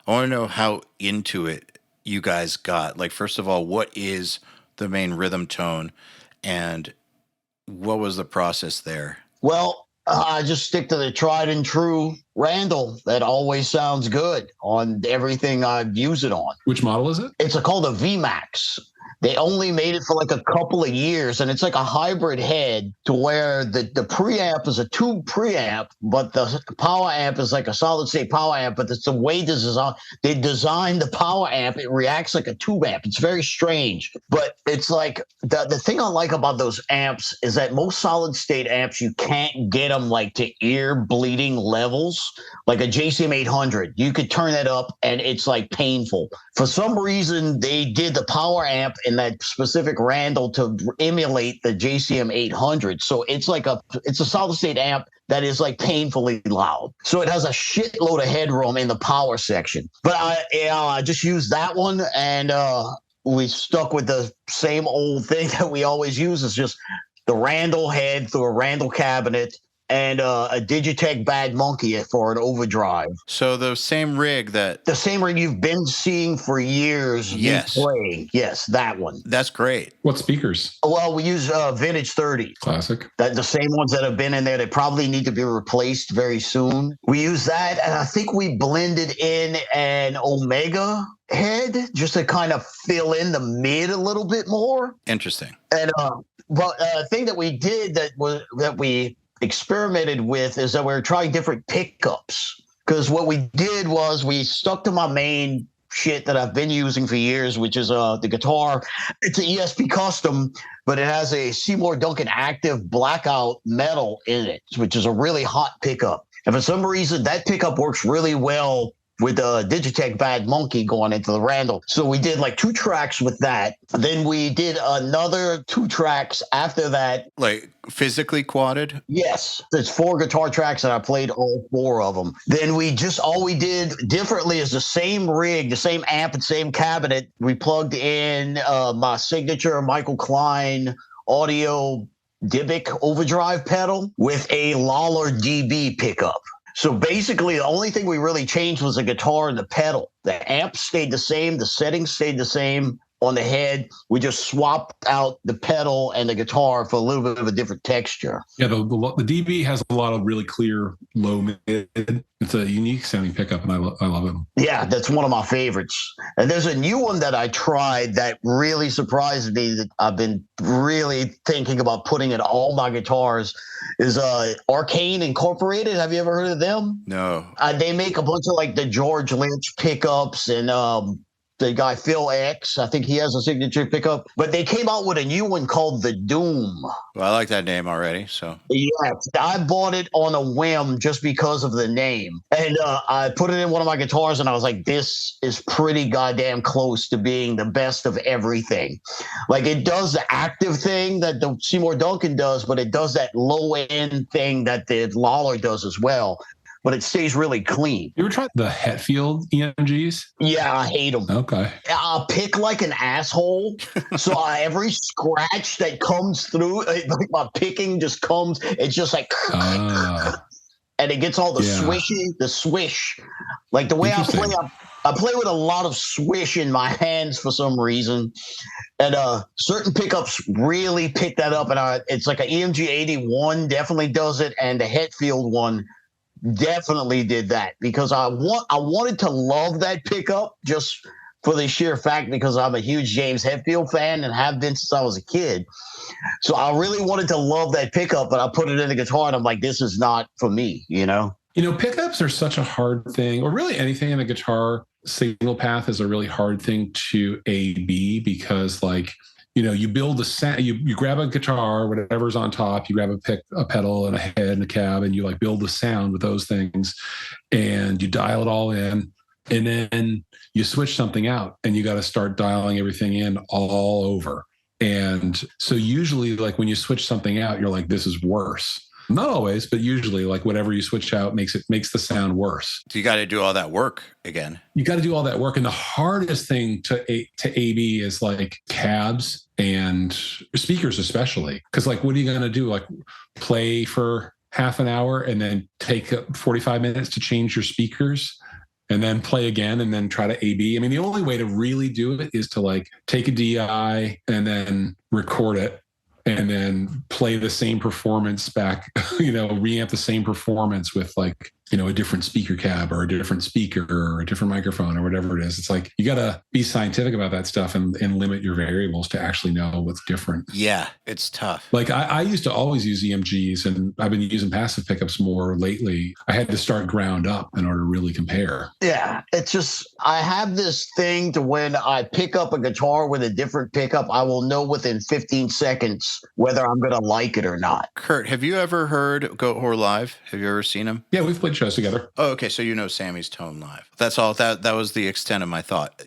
I want to know how into it you guys got. Like, first of all, what is the main rhythm tone and what was the process there? Well, I just stick to the tried and true Randall. That always sounds good on everything I use it on. Which model is it? It's called a VMAX. They only made it for like a couple of years, and it's like a hybrid head to where the preamp is a tube preamp, but the power amp is like a solid state power amp, but it's the way they designed the power amp. It reacts like a tube amp. It's very strange, but it's like the thing I like about those amps is that most solid state amps, you can't get them like to ear bleeding levels. Like a JCM 800, you could turn that up and it's like painful. For some reason, they did the power amp in that specific Randall to emulate the JCM 800. So it's a solid state amp that is like painfully loud. So it has a shitload of headroom in the power section. But I just used that one and we stuck with the same old thing that we always use. It's just the Randall head through a Randall cabinet and a Digitech Bad Monkey for an overdrive. So the same rig The same rig you've been seeing for years. Yes. You play. Yes, that one. That's great. What speakers? Well, we use Vintage 30. Classic. The same ones that have been in there, they probably need to be replaced very soon. We use that, and I think we blended in an Omega head just to kind of fill in the mid a little bit more. Interesting. And a thing that we did that we experimented with is that we were trying different pickups. Because what we did was we stuck to my main shit that I've been using for years, which is the guitar. It's an ESP custom, but it has a Seymour Duncan active blackout metal in it, which is a really hot pickup. And for some reason, that pickup works really well with the Digitech Bad Monkey going into the Randall. So we did like 2 tracks with that. Then we did another 2 tracks after that. Like physically quadded? Yes. There's 4 guitar tracks and I played all 4 of them. Then all we did differently is the same rig, the same amp and same cabinet. We plugged in my signature Michael Klein audio Dybbuk overdrive pedal with a Lawler DB pickup. So basically, the only thing we really changed was the guitar and the pedal. The amp stayed the same. The settings stayed the same on the head. We just swapped out the pedal and the guitar for a little bit of a different texture. Yeah, the DB has a lot of really clear low mid. It's a unique sounding pickup, and I love it. Yeah, that's one of my favorites. And there's a new one that I tried that really surprised me that I've been really thinking about putting in all my guitars is Arcane Incorporated. Have you ever heard of them? No. They make a bunch of like the George Lynch pickups and the guy Phil X. I think he has a signature pickup. But they came out with a new one called the Doom. Well, I like that name already, so. Yes, I bought it on a whim just because of the name. And I put it in one of my guitars and I was like, this is pretty goddamn close to being the best of everything. Like it does the active thing that the Seymour Duncan does, but it does that low end thing that the Lawler does as well. But it stays really clean. You ever tried the Hetfield EMGs? Yeah, I hate them. Okay. I'll pick like an asshole. So every scratch that comes through, like my picking just comes, it's just like, and it gets all the swish. Like the way I play with a lot of swish in my hands for some reason. And certain pickups really pick that up. And it's like an EMG 81 definitely does it. And the Hetfield one definitely did that because I wanted to love that pickup just for the sheer fact because I'm a huge James Hetfield fan and have been since I was a kid. So I really wanted to love that pickup, but I put it in the guitar and I'm like, this is not for me, you know? You know, pickups are such a hard thing, or really anything in a guitar signal path is a really hard thing to A/B because like, you know, you build the sound, you grab a guitar, whatever's on top, you grab a pedal and a head and a cab, and you like build the sound with those things and you dial it all in. And then you switch something out and you got to start dialing everything in all over. And so usually like when you switch something out, you're like, this is worse. Not always, but usually like whatever you switch out makes the sound worse. So you got to do all that work again. You got to do all that work. And the hardest thing to A/B is like cabs and speakers, especially. Because like, what are you going to do? Like play for half an hour and then take 45 minutes to change your speakers and then play again and then try to A/B. I mean, the only way to really do it is to like take a DI and then record it and then play the same performance back, you know, reamp the same performance with like, you know, a different speaker cab or a different speaker or a different microphone or whatever it is. It's like, you got to be scientific about that stuff and limit your variables to actually know what's different. Yeah, it's tough. Like I used to always use EMGs and I've been using passive pickups more lately. I had to start ground up in order to really compare. Yeah, it's just, I have this thing to when I pick up a guitar with a different pickup, I will know within 15 seconds whether I'm going to like it or not. Kurt, have you ever heard Goatwhore live? Have you ever seen him? Yeah, we've played shows together. Oh, okay. So you know Sammy's tone live. That's all. That was the extent of my thought.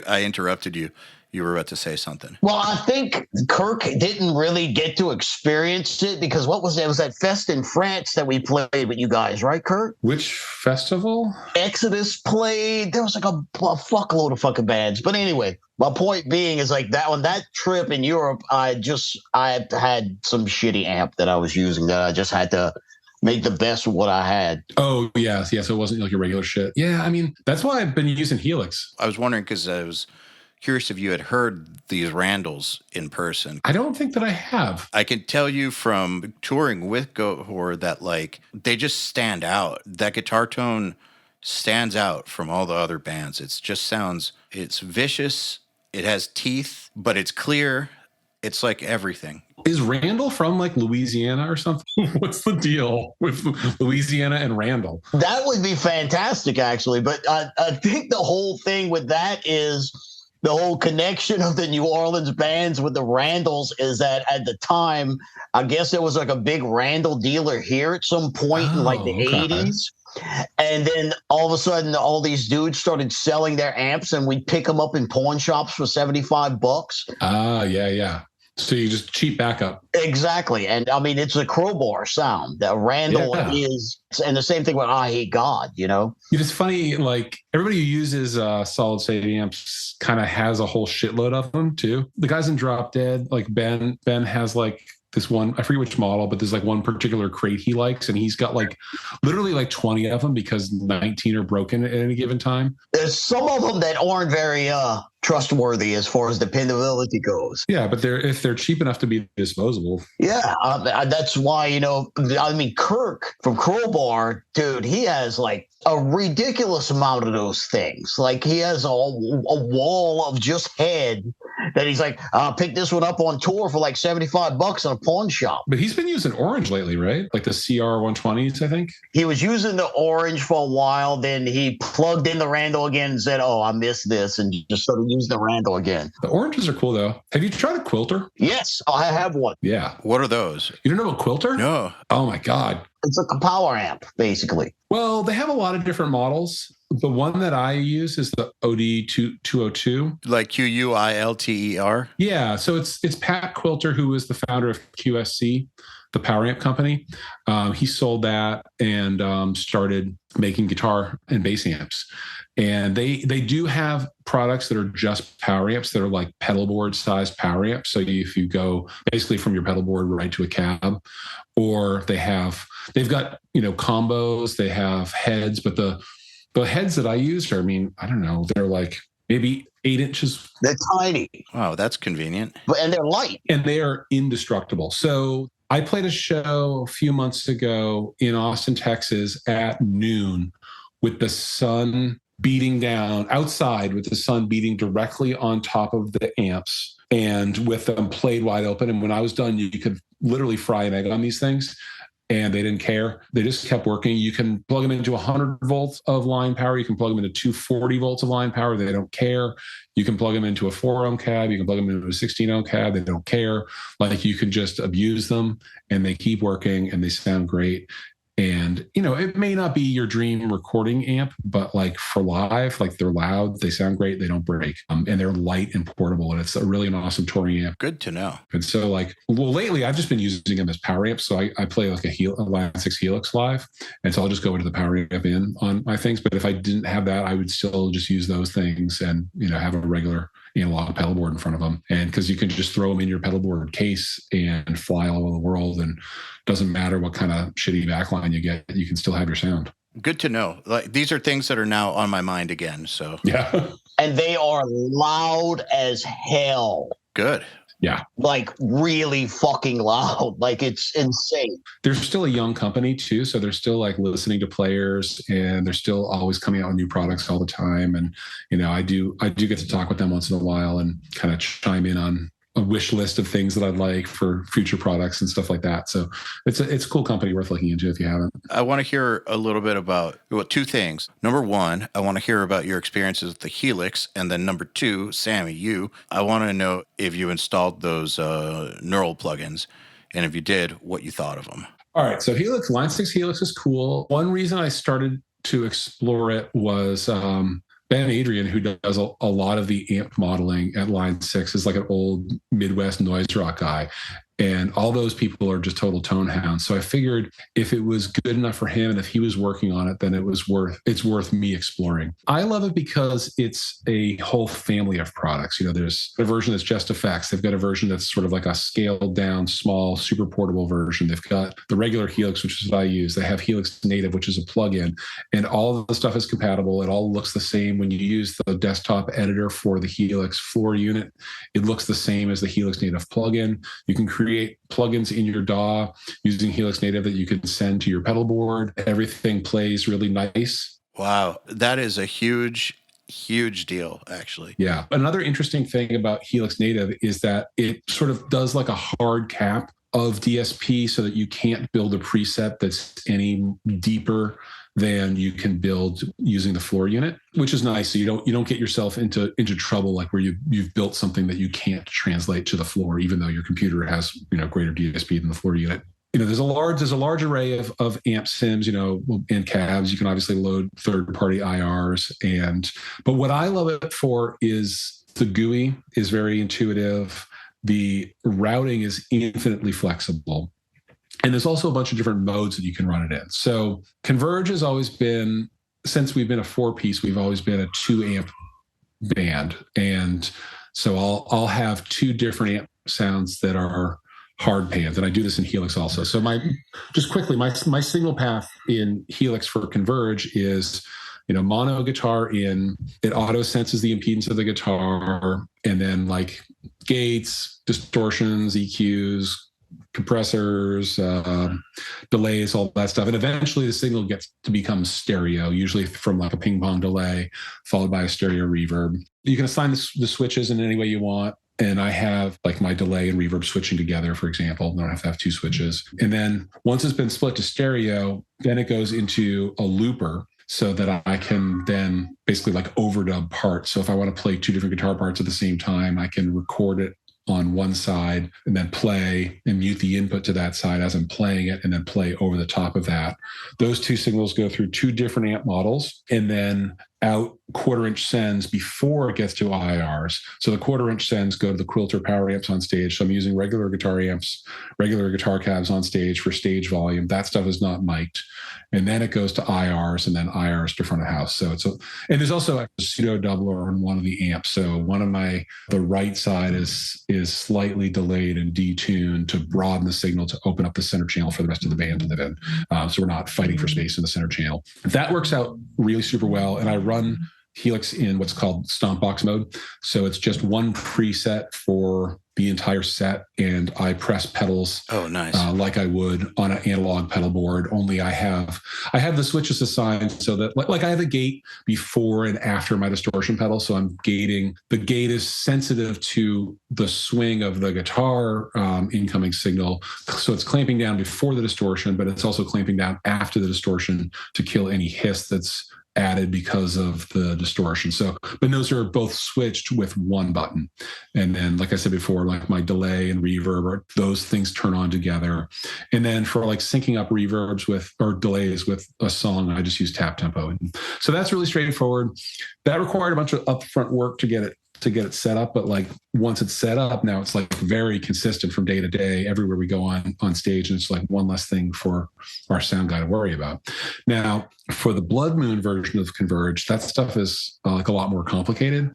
I interrupted you. You were about to say something. Well, I think Kirk didn't really get to experience it because what was it? It was that fest in France that we played with you guys, right, Kurt? Which festival? Exodus played. There was like a fuckload of fucking bands. But anyway, my point being is like that on that trip in Europe, I had some shitty amp that I was using that I just had to make the best of what I had. Oh, yeah. Yeah. So it wasn't like your regular shit. Yeah. I mean, that's why I've been using Helix. I was wondering because I was curious if you had heard these Randalls in person. I don't think that I have. I can tell you from touring with Goatwhore that like they just stand out. That guitar tone stands out from all the other bands. It's vicious. It has teeth, but it's clear. It's like everything. Is Randall from like Louisiana or something? What's the deal with Louisiana and Randall? That would be fantastic, actually. But I think the whole thing with that is the whole connection of the New Orleans bands with the Randalls is that at the time, I guess there was like a big Randall dealer here at some point in like the 80s. And then all of a sudden, all these dudes started selling their amps, and we'd pick them up in pawn shops for $75. Yeah. So you just cheap backup. Exactly. And I mean, it's a crowbar sound that Randall is. And the same thing with I Hate God, you know? It's funny, like everybody who uses solid state amps kind of has a whole shitload of them too. The guys in Drop Dead, like Ben has like this one, I forget which model, but there's like one particular crate he likes, and he's got like literally like 20 of them because 19 are broken at any given time. There's some of them that aren't very trustworthy as far as dependability goes. Yeah, but if they're cheap enough to be disposable. Yeah, that's why, you know, I mean, Kirk from Crowbar, dude, he has like a ridiculous amount of those things. Like he has a wall of just head that he's like, I'll pick this one up on tour for like $75 in a pawn shop. But he's been using orange lately, right? Like the CR120s, I think. He was using the orange for a while. Then he plugged in the Randall again and said, oh, I missed this, and just started using the Randall again. The oranges are cool, though. Have you tried a quilter? Yes, I have one. Yeah. What are those? You don't know a quilter? No. Oh, my God. It's like a power amp, basically. Well, they have a lot of different models. The one that I use is the OD202. Like QUILTER? Yeah. So it's Pat Quilter, who is the founder of QSC, the power amp company. He sold that and started making guitar and bass amps. And they do have products that are just power amps that are like pedal board sized power amps. So if you go basically from your pedal board right to a cab, or they've got, you know, combos, they have heads, but the heads that I use are, I mean, I don't know, they're like maybe 8 inches. They're tiny. Wow, that's convenient. And they're light. And they are indestructible. So I played a show a few months ago in Austin, Texas at noon with the sun beating down outside, with the sun beating directly on top of the amps and with them played wide open. And when I was done, you could literally fry an egg on these things. And they didn't care. They just kept working. You can plug them into 100 volts of line power. You can plug them into 240 volts of line power. They don't care. You can plug them into a 4-ohm cab. You can plug them into a 16-ohm cab. They don't care. Like, you can just abuse them and they keep working and they sound great. And, you know, it may not be your dream recording amp, but like for live, like they're loud, they sound great, they don't break, and they're light and portable. And it's really an awesome touring amp. Good to know. And so like, well, lately I've just been using them as power amps. So I play like a Line 6 Helix live. And so I'll just go into the power amp in on my things. But if I didn't have that, I would still just use those things and, you know, have a regular analog pedal board in front of them. And because you can just throw them in your pedal board case and fly all over the world, and doesn't matter what kind of shitty backline you get, you can still have your sound. Good to know. Like, these are things that are now on my mind again. So yeah. And they are loud as hell. Good. Yeah. Like really fucking loud. Like, it's insane. They're still a young company too. So they're still like listening to players, and they're still always coming out with new products all the time. And, you know, I do get to talk with them once in a while and kind of chime in on a wish list of things that I'd like for future products and stuff like that. So it's a cool company worth looking into if you haven't. I want to hear a little bit about, well, two things. Number one, I want to hear about your experiences with the Helix. And then number two, Sammy, I want to know if you installed those neural plugins, and if you did, what you thought of them. All right. So Line 6 Helix is cool. One reason I started to explore it was Ben Adrian, who does a lot of the amp modeling at Line 6, is like an old Midwest noise rock guy. And all those people are just total tone hounds. So I figured if it was good enough for him and if he was working on it, then it's worth me exploring. I love it because it's a whole family of products. There's a version that's just effects. They've got a version that's sort of like a scaled down, small, super portable version. They've got the regular Helix, which is what I use. They have Helix Native, which is a plugin, and all of the stuff is compatible. It all looks the same. When you use the desktop editor for the Helix floor unit, it looks the same as the Helix Native plugin. You can create plugins in your DAW using Helix Native that you can send to your pedal board. Everything plays really nice. Wow, that is a huge deal, actually. Yeah. Another interesting thing about Helix Native is that it sort of does like a hard cap of DSP so that you can't build a preset that's any deeper than you can build using the floor unit, which is nice. So you don't get yourself into trouble like where you've built something that you can't translate to the floor, even though your computer has greater DSP than the floor unit. There's a large array of amp sims, and cabs. You can obviously load third-party IRs, but what I love it for is the GUI is very intuitive. The routing is infinitely flexible. And there's also a bunch of different modes that you can run it in. So Converge has always been, since we've been a 4-piece, we've always been a 2-amp band. And so I'll have 2 different amp sounds that are hard pans. And I do this in Helix also. So my signal path in Helix for Converge is, mono guitar in, it auto senses the impedance of the guitar, and then like gates, distortions, EQs, compressors, delays, all that stuff. And eventually the signal gets to become stereo, usually from like a ping pong delay, followed by a stereo reverb. You can assign the switches in any way you want. And I have like my delay and reverb switching together, for example. I don't have to have 2 switches. And then once it's been split to stereo, then it goes into a looper so that I can then basically like overdub parts. So if I want to play 2 different guitar parts at the same time, I can record it on one side and then play and mute the input to that side as I'm playing it, and then play over the top of that. Those 2 signals go through 2 different amp models and then out 1/4-inch sends before it gets to IRs. So the 1/4-inch sends go to the Quilter power amps on stage. So I'm using regular guitar amps, regular guitar cabs on stage for stage volume. That stuff is not mic'd. And then it goes to IRs, and then IRs to front of house. So and there's also a pseudo doubler on one of the amps. So the right side is slightly delayed and detuned to broaden the signal to open up the center channel for the rest of the band to live in. So we're not fighting for space in the center channel. That works out really super well. And I run Helix in what's called stomp box mode. So it's just one preset for the entire set, and I press pedals. Oh, nice. Like I would on an analog pedal board. Only I have the switches assigned so that like I have a gate before and after my distortion pedal. So I'm gating. The gate is sensitive to the swing of the guitar incoming signal. So it's clamping down before the distortion, but it's also clamping down after the distortion to kill any hiss that's added because of the distortion. So, but those are both switched with one button. And then, like I said before, like my delay and reverb, those things turn on together. And then for like syncing up reverbs or delays with a song, I just use tap tempo. So that's really straightforward. That required a bunch of upfront work to get it set up, but like once it's set up, now it's like very consistent from day to day everywhere we go on stage, and it's like one less thing for our sound guy to worry about. Now for the Blood Moon version of Converge, that stuff is like a lot more complicated,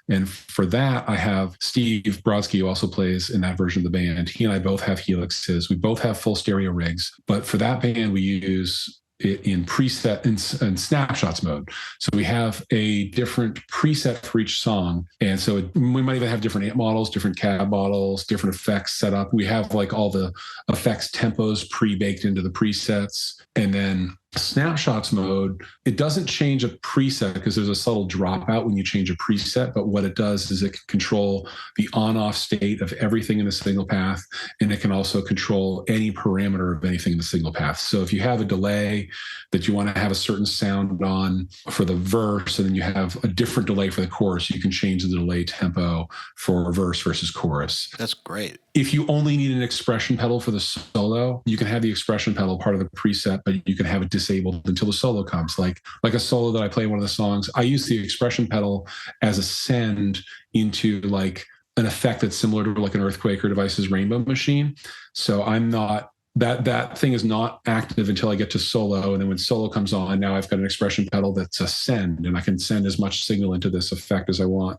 and for that I have Steve Brodsky, who also plays in that version of the band. He and I both have Helixes. We both have full stereo rigs, but for that band we use it in preset and snapshots mode. So we have a different preset for each song. And so we might even have different amp models, different cab models, different effects set up. We have like all the effects tempos pre-baked into the presets. And then snapshots mode, it doesn't change a preset because there's a subtle dropout when you change a preset, but what it does is it can control the on-off state of everything in the signal path, and it can also control any parameter of anything in the signal path. So if you have a delay that you want to have a certain sound on for the verse, and then you have a different delay for the chorus, you can change the delay tempo for verse versus chorus. That's great. If you only need an expression pedal for the solo, you can have the expression pedal part of the preset, but you can have it disabled until the solo comes. Like a solo that I play in one of the songs, I use the expression pedal as a send into like an effect that's similar to like an Earthquake or Device's Rainbow Machine. So I'm not, that thing is not active until I get to solo. And then when solo comes on, now I've got an expression pedal that's a send, and I can send as much signal into this effect as I want,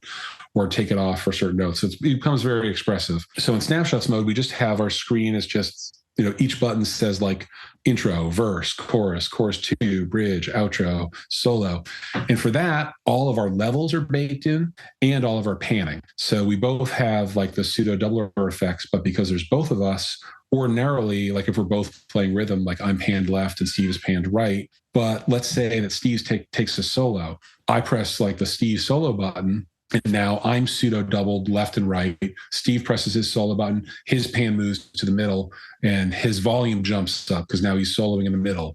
or take it off for certain notes. So it becomes very expressive. So in snapshots mode, we just have our screen as just, each button says like intro, verse, chorus 2, bridge, outro, solo. And for that, all of our levels are baked in and all of our panning. So we both have like the pseudo doubler effects, but because there's both of us, ordinarily, like if we're both playing rhythm, like I'm panned left and Steve is panned right. But let's say that Steve takes a solo. I press like the Steve solo button, and now I'm pseudo doubled left and right. Steve presses his solo button, his pan moves to the middle, and his volume jumps up because now he's soloing in the middle.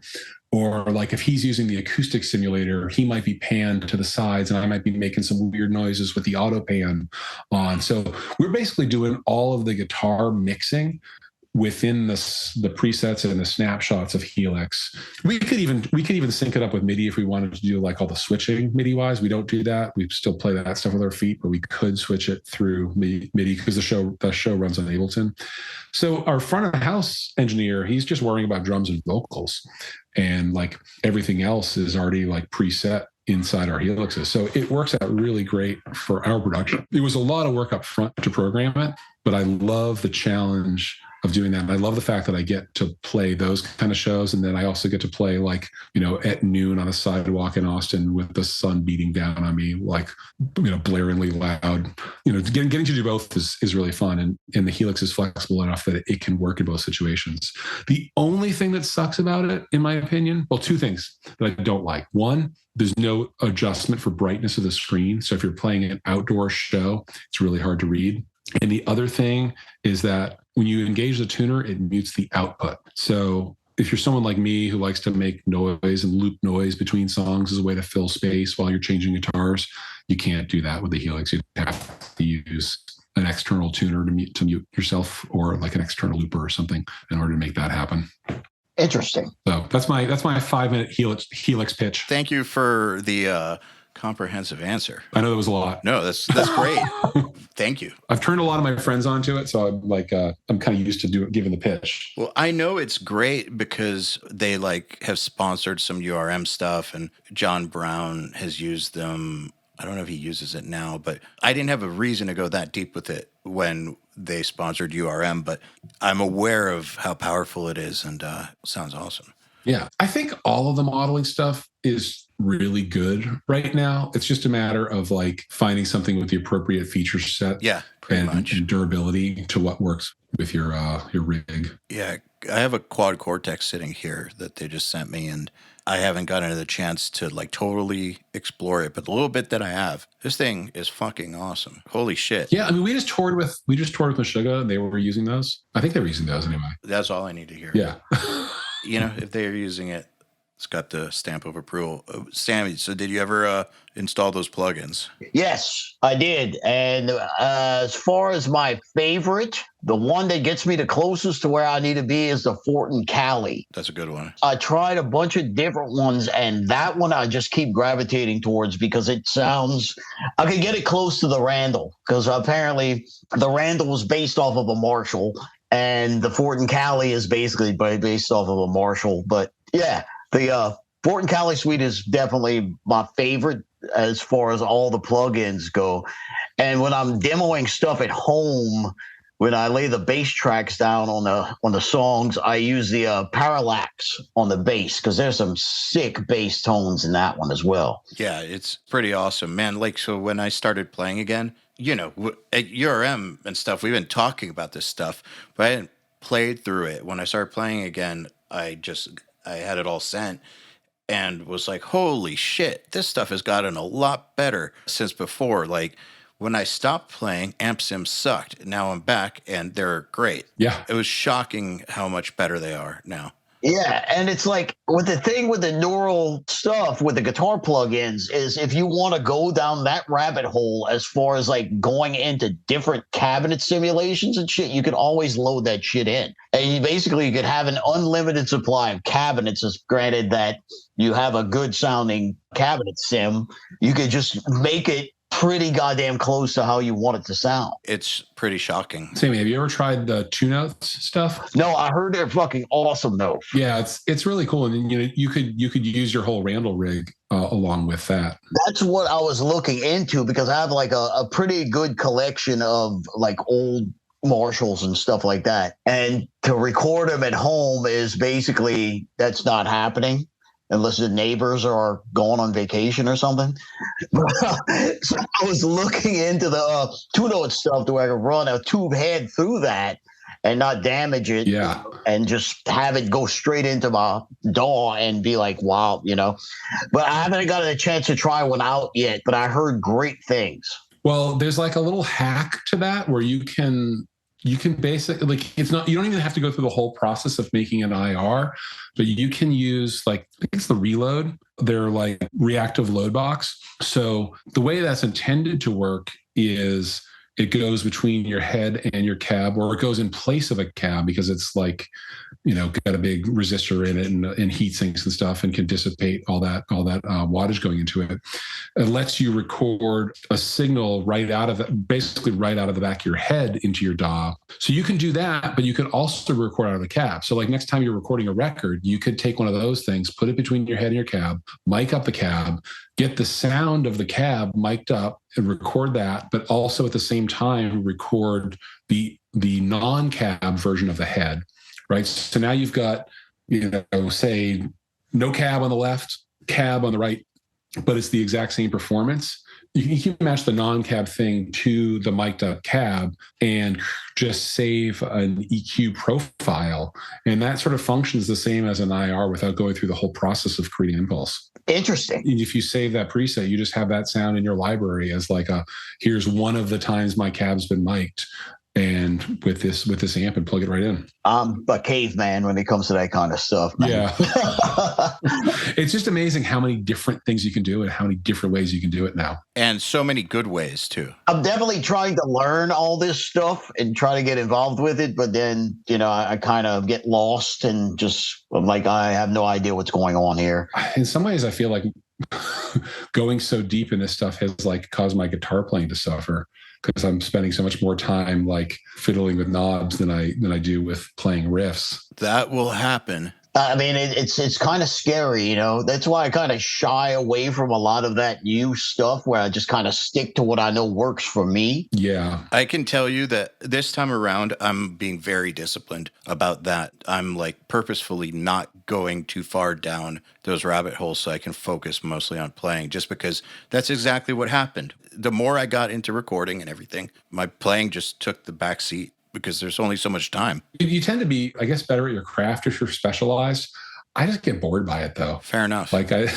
Or like if he's using the acoustic simulator, he might be panned to the sides, and I might be making some weird noises with the auto pan on. So we're basically doing all of the guitar mixing within the presets and the snapshots of Helix. We could even sync it up with MIDI if we wanted to do like all the switching MIDI wise. We don't do that. We still play that stuff with our feet, but we could switch it through MIDI because the show runs on Ableton. So our front of house engineer, he's just worrying about drums and vocals, and like everything else is already like preset inside our Helixes. So it works out really great for our production. It was a lot of work up front to program it, but I love the challenge of doing that. And I love the fact that I get to play those kind of shows. And then I also get to play like, at noon on a sidewalk in Austin with the sun beating down on me, like, blaringly loud. Getting to do both is really fun. And the Helix is flexible enough that it can work in both situations. The only thing that sucks about it, in my opinion, well, two things that I don't like. One, there's no adjustment for brightness of the screen. So if you're playing an outdoor show, it's really hard to read. And the other thing is that when you engage the tuner, it mutes the output. So if you're someone like me who likes to make noise and loop noise between songs as a way to fill space while you're changing guitars, you can't do that with the Helix. You have to use an external tuner to mute yourself, or like an external looper or something in order to make that happen. Interesting. So that's my 5-minute Helix pitch. Thank you for the comprehensive answer. I know that was a lot. No, that's great. Thank you. I've turned a lot of my friends onto it, so I'm like I'm kind of used to giving the pitch. Well, I know it's great because they have sponsored some URM stuff, and John Brown has used them. I don't know if he uses it now, but I didn't have a reason to go that deep with it when they sponsored URM, but I'm aware of how powerful it is, and sounds awesome. Yeah, I think all of the modeling stuff is really good right now. It's just a matter of like finding something with the appropriate feature set, pretty much, and durability to what works with your rig. Yeah, I have a quad Cortex sitting here that they just sent me, and I haven't gotten the chance to like totally explore it, but the little bit that I have, this thing is fucking awesome. Holy shit. Yeah, I mean, we just toured with Meshuggah, and they were using those. I think they were using those anyway. That's all I need to hear. Yeah. If they're using it, it's got the stamp of approval. Sammy, so did you ever install those plugins? Yes, I did. And as far as my favorite, the one that gets me the closest to where I need to be is the Fortin Cali. That's a good one. I tried a bunch of different ones, and that one I just keep gravitating towards because it sounds, I could get it close to the Randall, because apparently the Randall was based off of a Marshall, and the Fortin Cali is basically based off of a Marshall. But yeah, the Fortin Cali suite is definitely my favorite as far as all the plugins go. And when I'm demoing stuff at home, when I lay the bass tracks down on the songs, I use the parallax on the bass because there's some sick bass tones in that one as well. Yeah, it's pretty awesome, man. So when I started playing again, at URM and stuff, we've been talking about this stuff, but I hadn't played through it. When I started playing again, I had it all sent and was like, holy shit, this stuff has gotten a lot better since before. Like when I stopped playing, Amp Sim sucked. Now I'm back and they're great. Yeah. It was shocking how much better they are now. Yeah, and it's like with the thing with the neural stuff with the guitar plugins is if you want to go down that rabbit hole as far as like going into different cabinet simulations and shit, you can always load that shit in. And you could have an unlimited supply of cabinets, as granted that you have a good sounding cabinet sim. You could just make it pretty goddamn close to how you want it to sound. It's pretty shocking. Sammy, have you ever tried the 2 notes stuff? No, I heard they're fucking awesome though. Yeah, it's really cool, and you could use your whole Randall rig along with that. That's what I was looking into because I have like a pretty good collection of like old Marshalls and stuff like that. And to record them at home is basically, that's not happening unless the neighbors are going on vacation or something. So I was looking into the 2-note stuff to where I could run a tube head through that and not damage it. Yeah. And just have it go straight into my DAW and be like, wow, But I haven't gotten a chance to try one out yet, but I heard great things. Well, there's like a little hack to that where you can basically, like, it's not, you don't even have to go through the whole process of making an IR, but you can use, like, I think it's the Reload. They're like reactive load box. So the way that's intended to work is it goes between your head and your cab, or it goes in place of a cab because it's like, got a big resistor in it and heat sinks and stuff, and can dissipate all that wattage going into it. It lets you record a signal basically right out of the back of your head into your DAW. So you can do that, but you can also record out of the cab. So like next time you're recording a record, you could take one of those things, put it between your head and your cab, mic up the cab, get the sound of the cab mic'd up and record that, but also at the same time record the non-cab version of the head. Right. So now you've got, say no cab on the left, cab on the right, but it's the exact same performance. You can match the non-cab thing to the mic'd up cab and just save an EQ profile. And that sort of functions the same as an IR without going through the whole process of creating impulse. Interesting. If you save that preset, you just have that sound in your library as like here's one of the times my cab's been mic'd. And with this amp, and plug it right in. I'm a caveman when it comes to that kind of stuff, man. Yeah. It's just amazing how many different things you can do and how many different ways you can do it now. And so many good ways too. I'm definitely trying to learn all this stuff and try to get involved with it. But then, I kind of get lost and I'm like, I have no idea what's going on here. In some ways, I feel like going so deep in this stuff has like caused my guitar playing to suffer, because I'm spending so much more time like fiddling with knobs than I do with playing riffs. That will happen. I mean, it's kind of scary, That's why I kind of shy away from a lot of that new stuff, where I just kind of stick to what I know works for me. Yeah. I can tell you that this time around, I'm being very disciplined about that. I'm like purposefully not going too far down those rabbit holes so I can focus mostly on playing, just because that's exactly what happened. The more I got into recording and everything, my playing just took the back seat, because there's only so much time. You tend to be, I guess, better at your craft if you're specialized. I just get bored by it, though. Fair enough. Like, I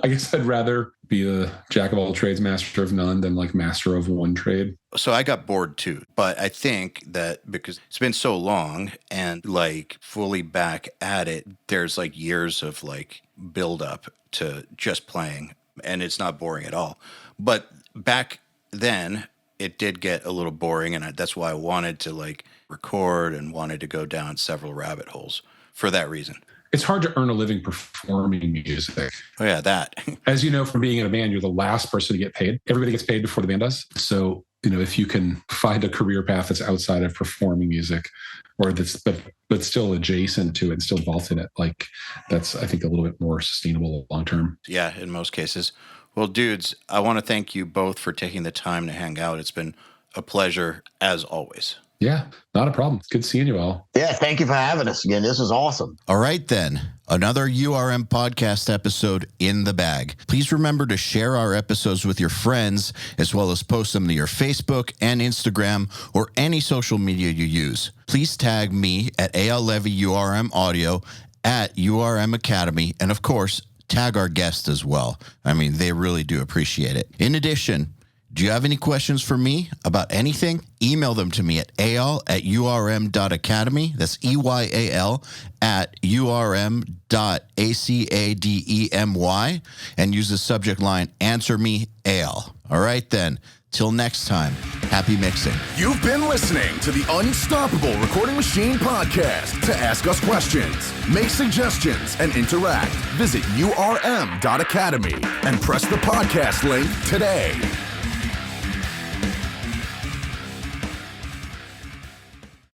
guess I'd rather be a jack of all trades, master of none, than like master of one trade. So I got bored too. But I think that because it's been so long and like fully back at it, there's like years of like build up to just playing, and it's not boring at all. But back then, it did get a little boring, and that's why I wanted to like record and wanted to go down several rabbit holes for that reason. It's hard to earn a living performing music. Oh yeah, that. As you know from being in a band, you're the last person to get paid. Everybody gets paid before the band does. So, if you can find a career path that's outside of performing music, or that's but still adjacent to it and still involved in it, like that's, I think, a little bit more sustainable long term. Yeah, in most cases. Well, dudes, I want to thank you both for taking the time to hang out. It's been a pleasure, as always. Yeah, not a problem. Good seeing you all. Yeah, thank you for having us again. This is awesome. All right, then. Another URM podcast episode in the bag. Please remember to share our episodes with your friends, as well as post them to your Facebook and Instagram or any social media you use. Please tag me at EYAL Levy URM Audio, at URM Academy, and of course, tag our guests as well. I mean, they really do appreciate it. In addition, do you have any questions for me about anything? Email them to me at eyal@urm.academy. That's EYAL @urm.academy, and use the subject line, Answer Me EYAL. All right, then. Till next time, happy mixing. You've been listening to the Unstoppable Recording Machine podcast. To ask us questions, make suggestions, and interact, visit urm.academy and press the podcast link today.